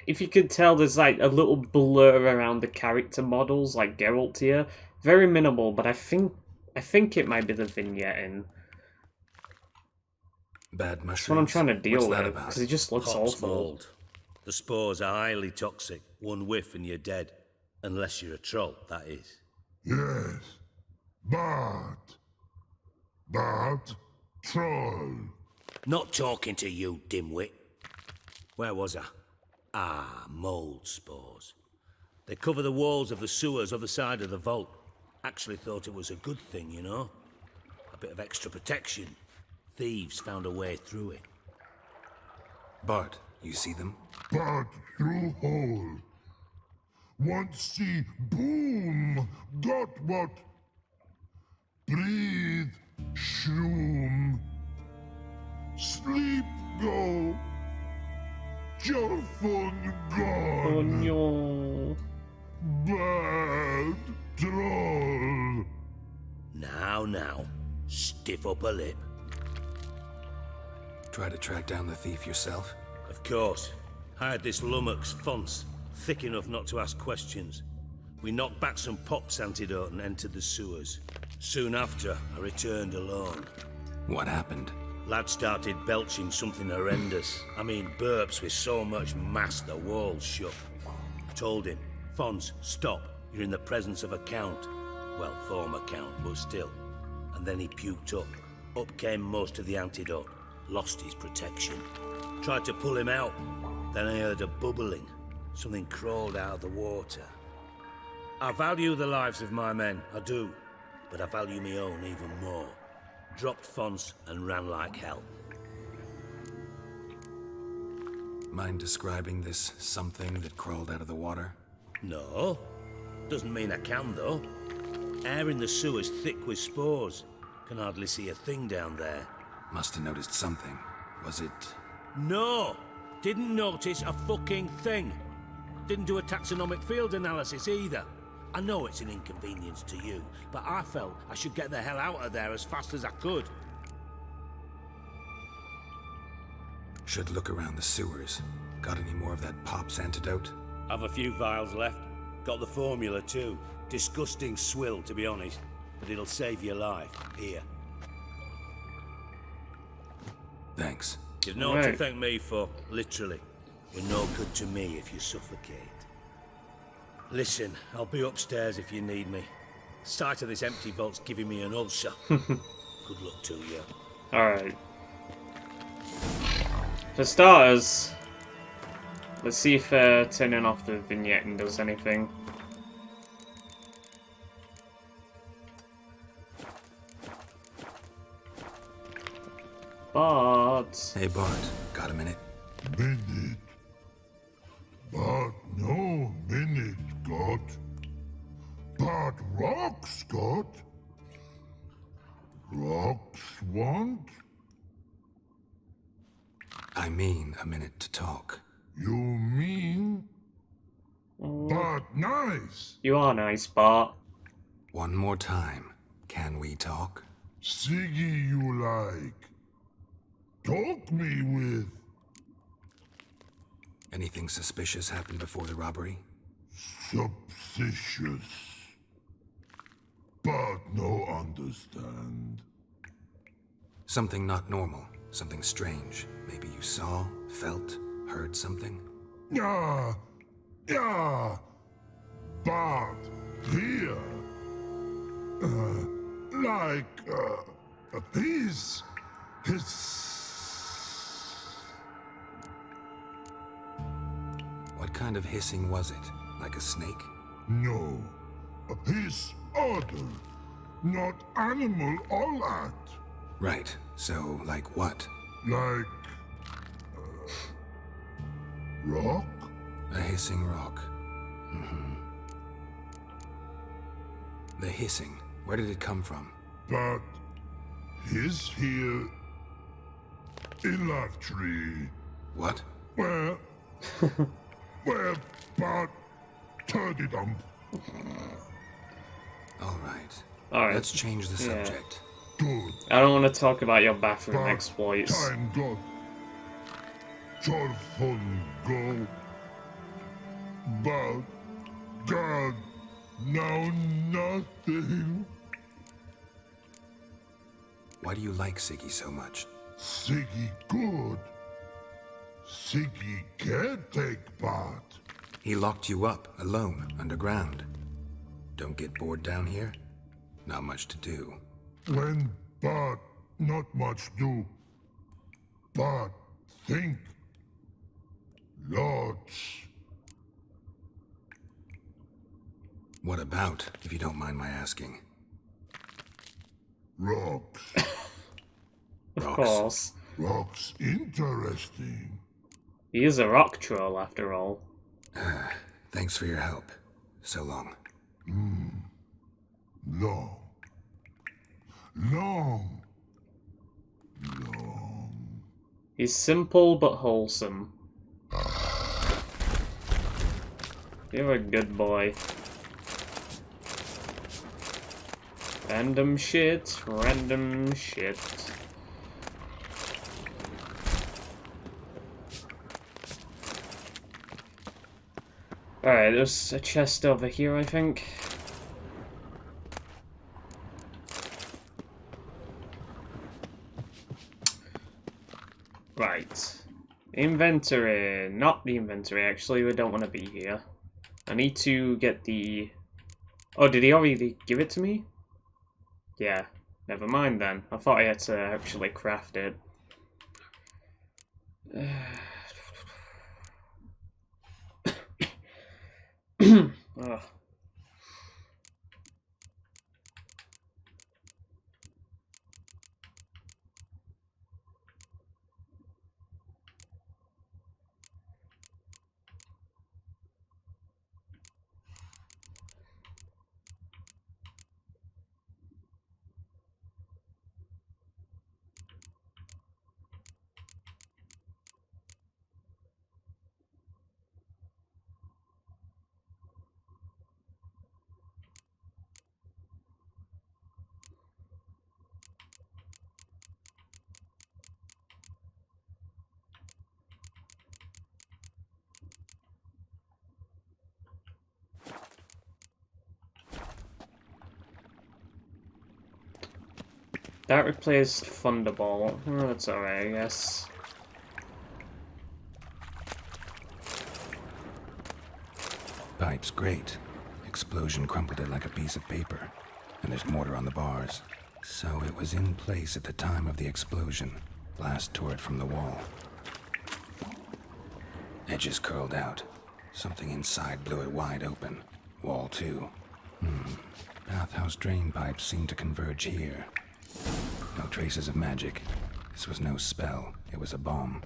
Speaker 1: if you could tell, there's like a little blur around the character models, like Geralt here. Very minimal, but I think it might be the vignetting.
Speaker 5: Bad mushrooms.
Speaker 1: That's what I'm trying to deal
Speaker 5: What's that
Speaker 1: with,
Speaker 5: about?
Speaker 1: because it just looks
Speaker 12: Pops
Speaker 1: awful.
Speaker 12: mold. The spores are highly toxic. One whiff and you're dead. Unless you're a troll, that is.
Speaker 13: Yes. But troll.
Speaker 12: Not talking to you, dimwit. Where was I? Ah, mold spores. They cover the walls of the sewers other side of the vault. Actually thought it was a good thing, you know? A bit of extra protection. Thieves found a way through it.
Speaker 5: Bart, you see them?
Speaker 13: But through hole. Want see boom. Got what? Breathe. Shroom. Sleep go. Chorfun gone.
Speaker 1: Oh no.
Speaker 13: Bad troll.
Speaker 12: Now. Stiff up a lip.
Speaker 5: Try to track down the thief yourself?
Speaker 12: Of course. Hired this lummox, Fonce. Thick enough not to ask questions. We knocked back some Pop's antidote and entered the sewers. Soon after, I returned alone.
Speaker 5: What happened?
Speaker 12: Lad started belching something horrendous. I mean, burps with so much mass the walls shook. I told him, Fonz, stop. You're in the presence of a count. Well, former count, but still. and then he puked up. Up came most of the antidote. Lost his protection. Tried to pull him out. Then I heard a bubbling. Something crawled out of the water. I value the lives of my men, I do. But I value my own even more. Dropped fonts and ran like hell.
Speaker 5: Mind describing this something that crawled out of the water?
Speaker 12: No. Doesn't mean I can, though. Air in the sewer's thick with spores. Can hardly see a thing down there.
Speaker 5: Must have noticed something. Was it...
Speaker 12: No! Didn't notice a fucking thing. Didn't do a taxonomic field analysis either. I know it's an inconvenience to you, but I felt I should get the hell out of there as fast as I could.
Speaker 5: Should look around the sewers. Got any more of that Pop's antidote?
Speaker 12: I've a few vials left. Got the formula too. Disgusting swill, to be honest. But it'll save your life. Here.
Speaker 5: Thanks.
Speaker 12: You've no one to thank me for, literally. You're no good to me if you suffocate. Listen, I'll be upstairs if you need me. Sight of this empty vault's giving me an ulcer. Good luck to you.
Speaker 1: Alright. For starters, let's see if turning off the vignetting does anything. Bart.
Speaker 5: Hey Bart, got a minute?
Speaker 13: Minute. But no minute, got. But rocks, got. Rocks want?
Speaker 5: I mean a minute to talk.
Speaker 13: You mean? But nice.
Speaker 1: You are nice, Bart.
Speaker 5: One more time. Can we talk?
Speaker 13: Siggy you like. Talk me with.
Speaker 5: Anything suspicious happened before the robbery?
Speaker 13: Suspicious. But no understand.
Speaker 5: Something not normal. Something strange. Maybe you saw, felt, heard something?
Speaker 13: Yeah. Yeah. But here. His.
Speaker 5: What kind of hissing was it? Like a snake?
Speaker 13: No. A hiss other. Not animal all at.
Speaker 5: Right. So, like what?
Speaker 13: Like... rock?
Speaker 5: A hissing rock. Mm-hmm. The hissing. Where did it come from?
Speaker 13: But... his here... in that tree.
Speaker 5: What?
Speaker 13: Where... where... but... turdy dump.
Speaker 5: Alright.
Speaker 1: Alright.
Speaker 5: Let's change the subject.
Speaker 13: Good.
Speaker 1: I don't want to talk about your bathroom
Speaker 13: But
Speaker 1: exploits.
Speaker 13: time got. Joyful go. But... God... now nothing.
Speaker 5: Why do you like Siggy so much?
Speaker 13: Siggy good. Siggy can't take part.
Speaker 5: He locked you up, alone, underground. Don't get bored down here? Not much to do.
Speaker 13: When but not much do. But think. Lots.
Speaker 5: What about, if you don't mind my asking?
Speaker 13: Rocks.
Speaker 1: Of course.
Speaker 13: Rocks interesting.
Speaker 1: He is a rock troll, after all.
Speaker 5: Thanks for your help. So long.
Speaker 13: Long. Long. Long.
Speaker 1: He's simple but wholesome. You're a good boy. Random shit, random shit. Alright, there's a chest over here, I think. Right. Inventory. Not the inventory, actually. We don't want to be here. I need to get the... Oh, did he already give it to me? Yeah. Never mind then. I thought I had to actually craft it. Ugh. That replaced Thunderbolt. Oh, that's alright, I guess.
Speaker 5: Pipe's great. Explosion crumpled it like a piece of paper. And there's mortar on the bars. So it was in place at the time of the explosion. Blast tore it from the wall. Edges curled out. Something inside blew it wide open. Wall too. Bathhouse drain pipes seemed to converge here. No traces of magic. This was no spell. It was a bomb.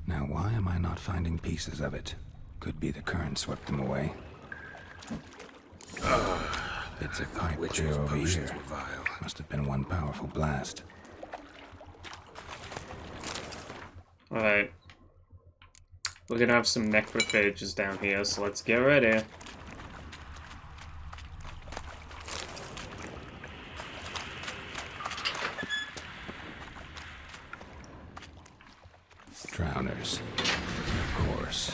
Speaker 5: Now why am I not finding pieces of it? Could be the current swept them away. Bits of pipe clear over here. Must have been one powerful blast.
Speaker 1: Alright. We're gonna have some necrophages down here, so let's get ready.
Speaker 5: Drowners. Of course.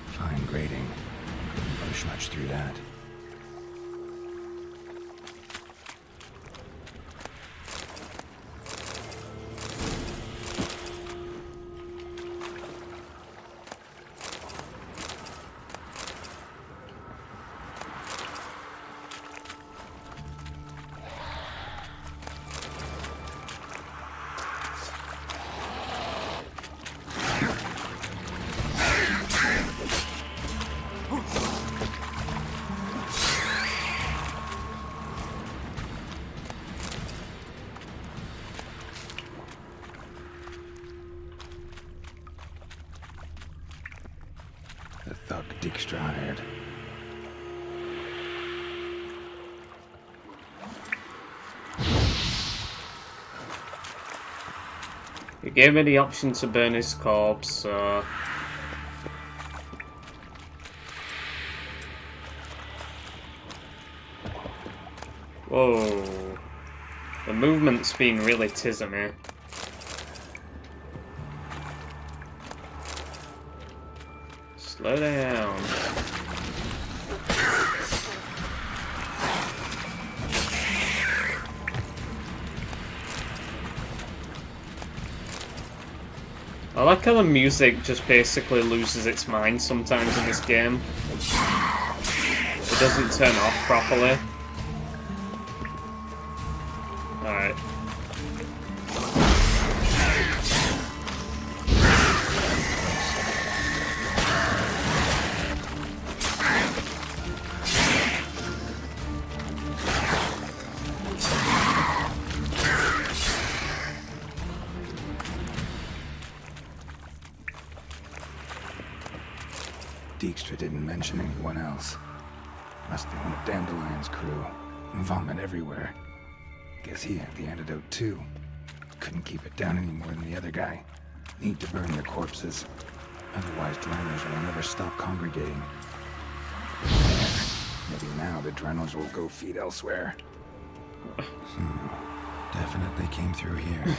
Speaker 5: Fine grating. Couldn't push much through that. The thug Dijkstra hired.
Speaker 1: He gave me the option to burn his corpse, so... Whoa. The movement's been really tismy. Slow down. I like how the music just basically loses its mind sometimes in this game. It doesn't turn off properly. Alright.
Speaker 5: Dijkstra didn't mention anyone else. Must be one of Dandelion's crew. Vomit everywhere. Guess he had the antidote too. Couldn't keep it down any more than the other guy. Need to burn their corpses. Otherwise drowners will never stop congregating. Maybe now the drowners will go feed elsewhere. Definitely came through here.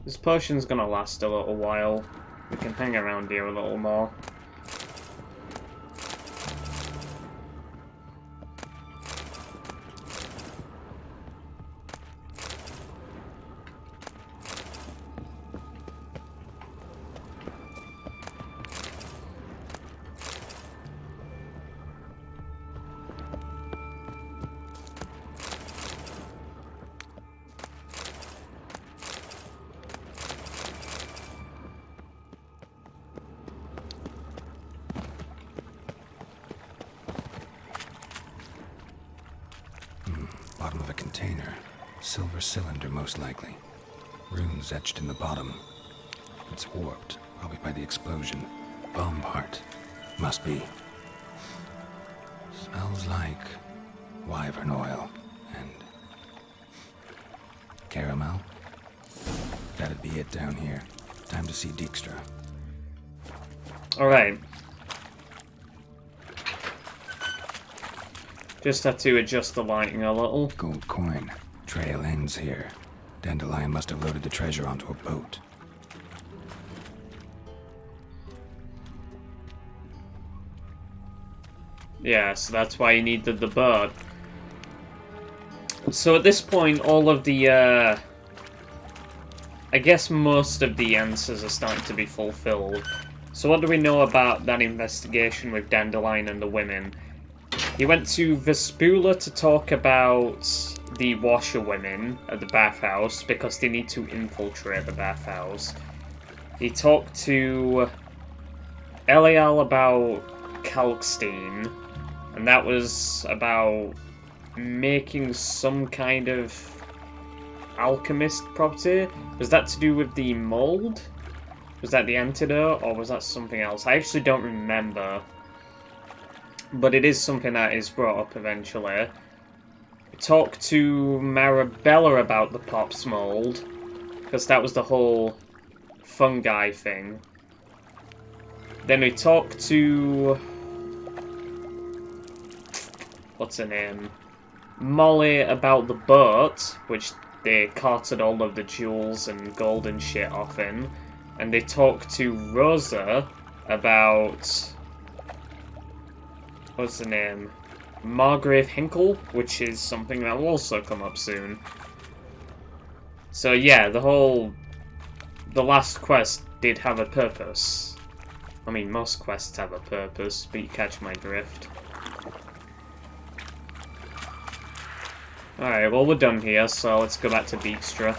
Speaker 1: This potion's gonna last a little while. We can hang around here a little more.
Speaker 5: Bottom of a container. Silver cylinder, most likely. Runes etched in the bottom. It's warped, probably by the explosion. Bomb part. Must be. Smells like wyvern oil and caramel. That'd be it down here. Time to see Dijkstra.
Speaker 1: Alright. Just had to adjust the lighting a little.
Speaker 5: Gold coin. Trail ends here. Dandelion must have loaded the treasure onto a boat.
Speaker 1: Yeah, so that's why you needed the boat. So at this point, all of the, I guess most of the answers are starting to be fulfilled. So what do we know about that investigation with Dandelion and the women? He went to Vespula to talk about the washerwomen at the bathhouse because they need to infiltrate the bathhouse. He talked to Elial about Kalkstein, and that was about making some kind of alchemist property. Was that to do with the mold? Was that the antidote, or was that something else? I actually don't remember. But it is something that is brought up eventually. Talk to Marabella about the Pops mold, because that was the whole fungi thing. Then we talked to... what's her name? Molly about the boat, which they carted all of the jewels and gold and shit off in. And they talked to Rosa about... what's the name? Margrave Hinkle, which is something that will also come up soon. So yeah, the last quest did have a purpose. I mean, most quests have a purpose, but you catch my drift. Alright, well we're done here, so let's go back to Dijkstra.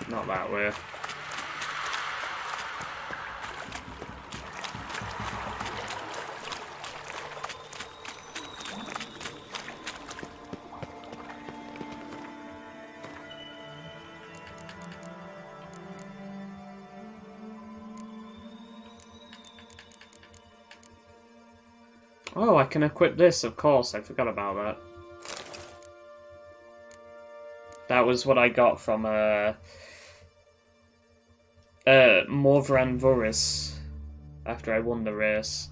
Speaker 1: Not that way. Oh, I can equip this, of course. I forgot about that. That was what I got from, Morvran Voris after I won the race.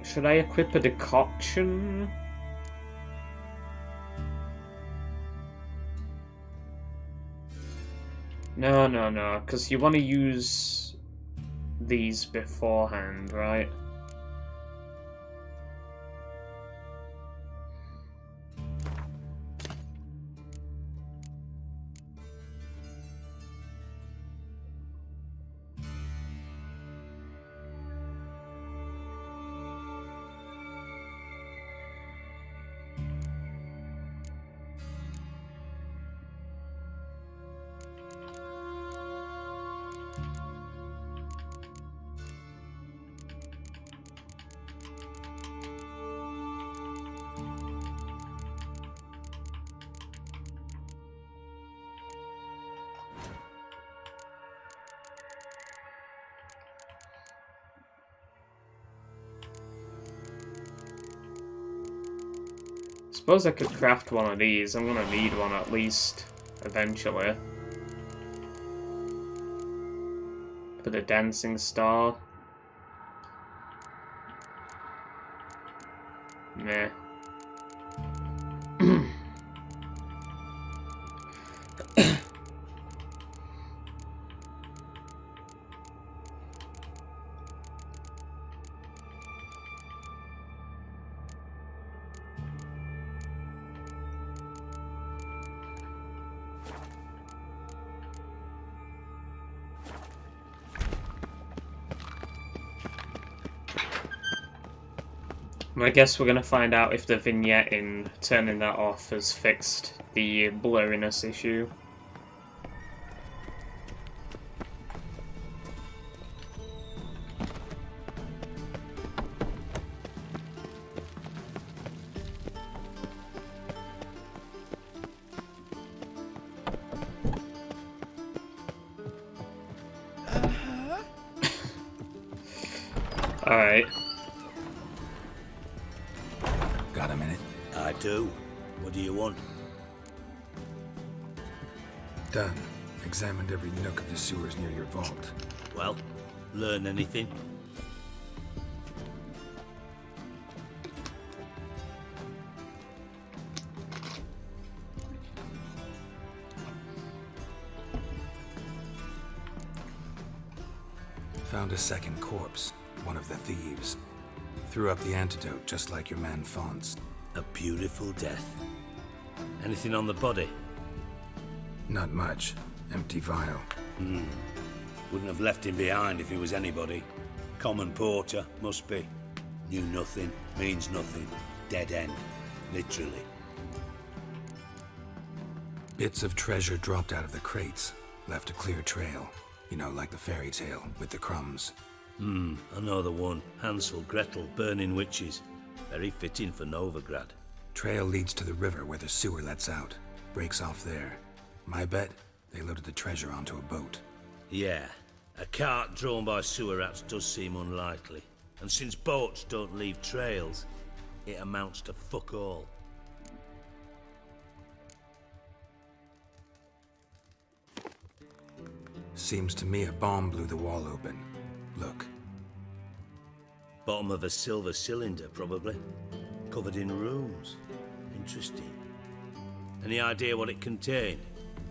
Speaker 1: Should I equip a decoction? No, because you want to use these beforehand, right? Suppose I could craft one of these. I'm gonna need one at least, eventually. For the dancing star. Meh. I guess we're going to find out if the vignette in turning that off has fixed the blurriness issue. Alright.
Speaker 5: Got a minute?
Speaker 12: I do. What do you want?
Speaker 5: Done. Examined every nook of the sewers near your vault.
Speaker 12: Well, learn anything?
Speaker 5: Found a second corpse, one of the thieves. Threw up the antidote just like your man Fonz.
Speaker 12: A beautiful death. Anything on the body?
Speaker 5: Not much. Empty vial.
Speaker 12: Wouldn't have left him behind if he was anybody. Common porter, must be. Knew nothing, means nothing. Dead end. Literally.
Speaker 5: Bits of treasure dropped out of the crates. Left a clear trail. You know, like the fairy tale, with the crumbs.
Speaker 12: I know the one. Hansel, Gretel, burning witches. Very fitting for Novigrad.
Speaker 5: Trail leads to the river where the sewer lets out. Breaks off there. My bet, they loaded the treasure onto a boat.
Speaker 12: Yeah. A cart drawn by sewer rats does seem unlikely. And since boats don't leave trails, it amounts to fuck all.
Speaker 5: Seems to me a bomb blew the wall open. Look.
Speaker 12: Bottom of a silver cylinder, probably. Covered in runes. Interesting. Any idea what it contained?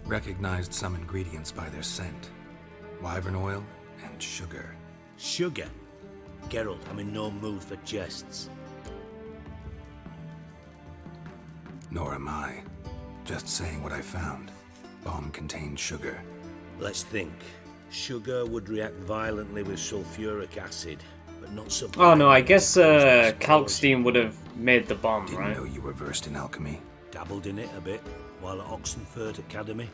Speaker 5: Recognized some ingredients by their scent. Wyvern oil and sugar.
Speaker 12: Sugar? Geralt, I'm in no mood for jests.
Speaker 5: Nor am I. Just saying what I found. Bomb contained sugar.
Speaker 12: Let's think. Sugar would react violently with sulfuric acid, but not so.
Speaker 1: Oh no, I guess Kalkstein would have made the bomb,
Speaker 5: Didn't
Speaker 1: right?
Speaker 5: know you were versed in alchemy.
Speaker 12: Dabbled in it a bit while at Oxenford Academy.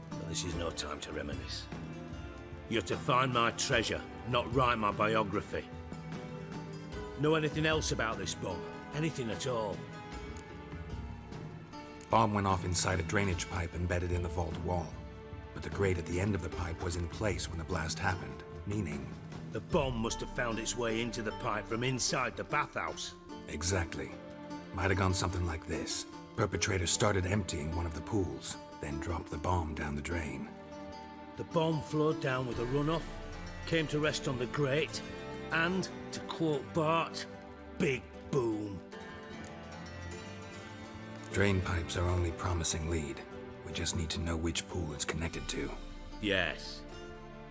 Speaker 12: But this is no time to reminisce. You're to find my treasure, not write my biography. Know anything else about this bomb? Anything at all?
Speaker 5: Bomb went off inside a drainage pipe embedded in the vault wall. But the grate at the end of the pipe was in place when the blast happened, meaning...
Speaker 12: The bomb must have found its way into the pipe from inside the bathhouse.
Speaker 5: Exactly. Might have gone something like this. Perpetrator started emptying one of the pools, then dropped the bomb down the drain.
Speaker 12: The bomb flowed down with a runoff, came to rest on the grate, and, to quote Bart, big boom.
Speaker 5: Drain pipes are only promising lead. We just need to know which pool it's connected to.
Speaker 12: Yes.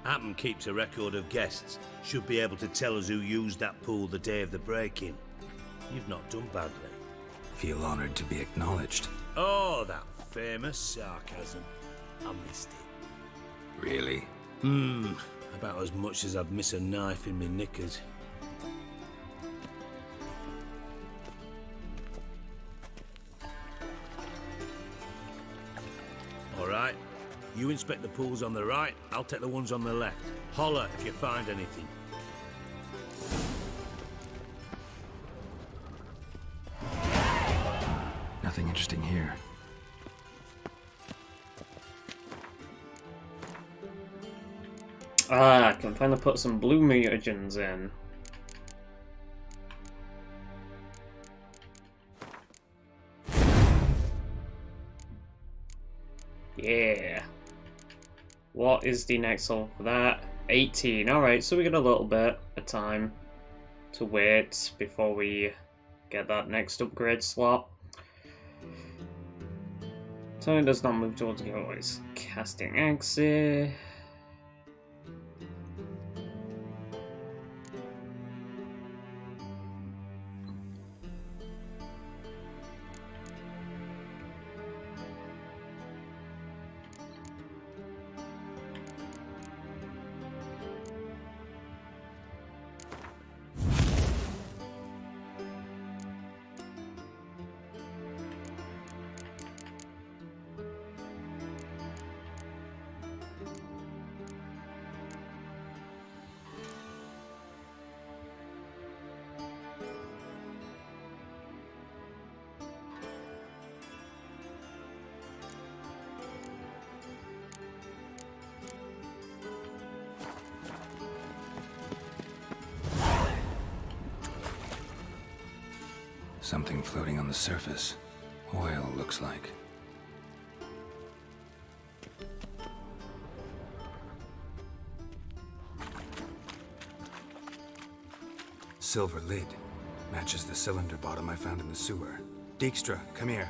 Speaker 12: Happen keeps a record of guests. Should be able to tell us who used that pool the day of the break-in. You've not done badly.
Speaker 5: Feel honored to be acknowledged.
Speaker 12: Oh, that famous sarcasm. I missed it.
Speaker 5: Really?
Speaker 12: About as much as I'd miss a knife in me knickers. Alright. You inspect the pools on the right, I'll take the ones on the left. Holler if you find anything.
Speaker 5: Nothing interesting here.
Speaker 1: Ah, I can finally put some blue mutagens in. Yeah. What is the next level for that? 18. Alright, so we got a little bit of time to wait before we get that next upgrade slot. Tony does not move towards giveaways. Casting axes.
Speaker 5: Something floating on the surface. Oil, looks like. Silver lid. Matches the cylinder bottom I found in the sewer. Dijkstra, come here.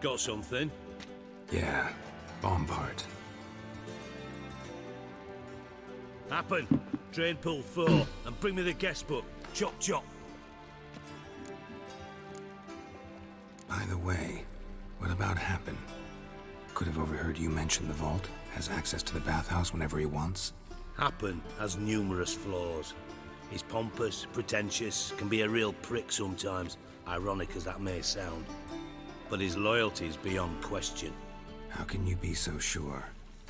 Speaker 12: Got something?
Speaker 5: Yeah, bomb part.
Speaker 12: Happen. Drain pool 4 and bring me the guest book. Chop chop.
Speaker 5: By the way, what about Happen? Could have overheard you mention the vault. Has access to the bathhouse whenever he wants.
Speaker 12: Happen has numerous flaws. He's pompous, pretentious, can be a real prick sometimes, ironic as that may sound. But his loyalty is beyond question.
Speaker 5: How can you be so sure?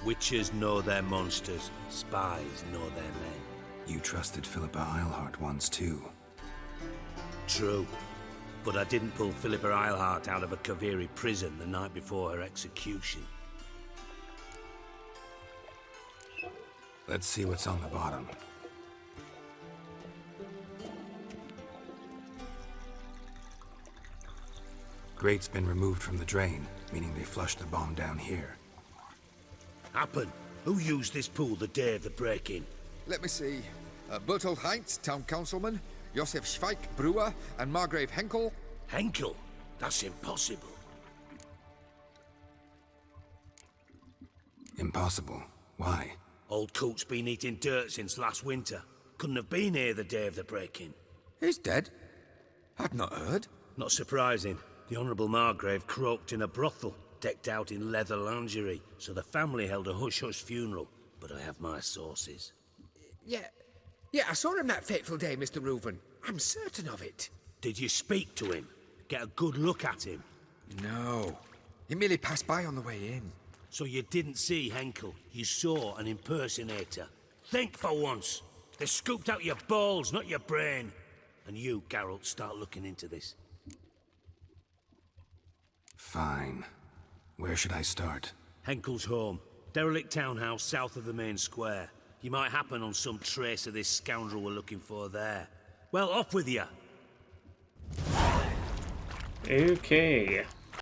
Speaker 12: Witches know their monsters, spies know their men.
Speaker 5: You trusted Philippa Eilhart once too.
Speaker 12: True. But I didn't pull Philippa Eilhart out of a Kaviri prison the night before her execution.
Speaker 5: Let's see what's on the bottom. Grate's been removed from the drain, meaning they flushed the bomb down here.
Speaker 12: Happen. Who used this pool the day of the break-in?
Speaker 7: Let me see. Bertolt Heinz, town councilman, Josef Schweik, brewer, and Margrave Henkel.
Speaker 12: Henkel? That's impossible.
Speaker 5: Impossible? Why?
Speaker 12: Old Coot's been eating dirt since last winter. Couldn't have been here the day of the break-in.
Speaker 7: He's dead? I'd not heard.
Speaker 12: Not surprising. The Honourable Margrave croaked in a brothel, decked out in leather lingerie, so the family held a hush-hush funeral. But I have my sources.
Speaker 7: Yeah, I saw him that fateful day, Mr. Reuven. I'm certain of it.
Speaker 12: Did you speak to him? Get a good look at him?
Speaker 7: No. He merely passed by on the way in.
Speaker 12: So you didn't see Henkel. You saw an impersonator. Think for once. They scooped out your balls, not your brain. And you, Geralt, start looking into this.
Speaker 5: Fine. Where should I start?
Speaker 12: Henkel's home. Derelict townhouse south of the main square. You might happen on some trace of this scoundrel we're looking for there. Well, off with you.
Speaker 1: Okay.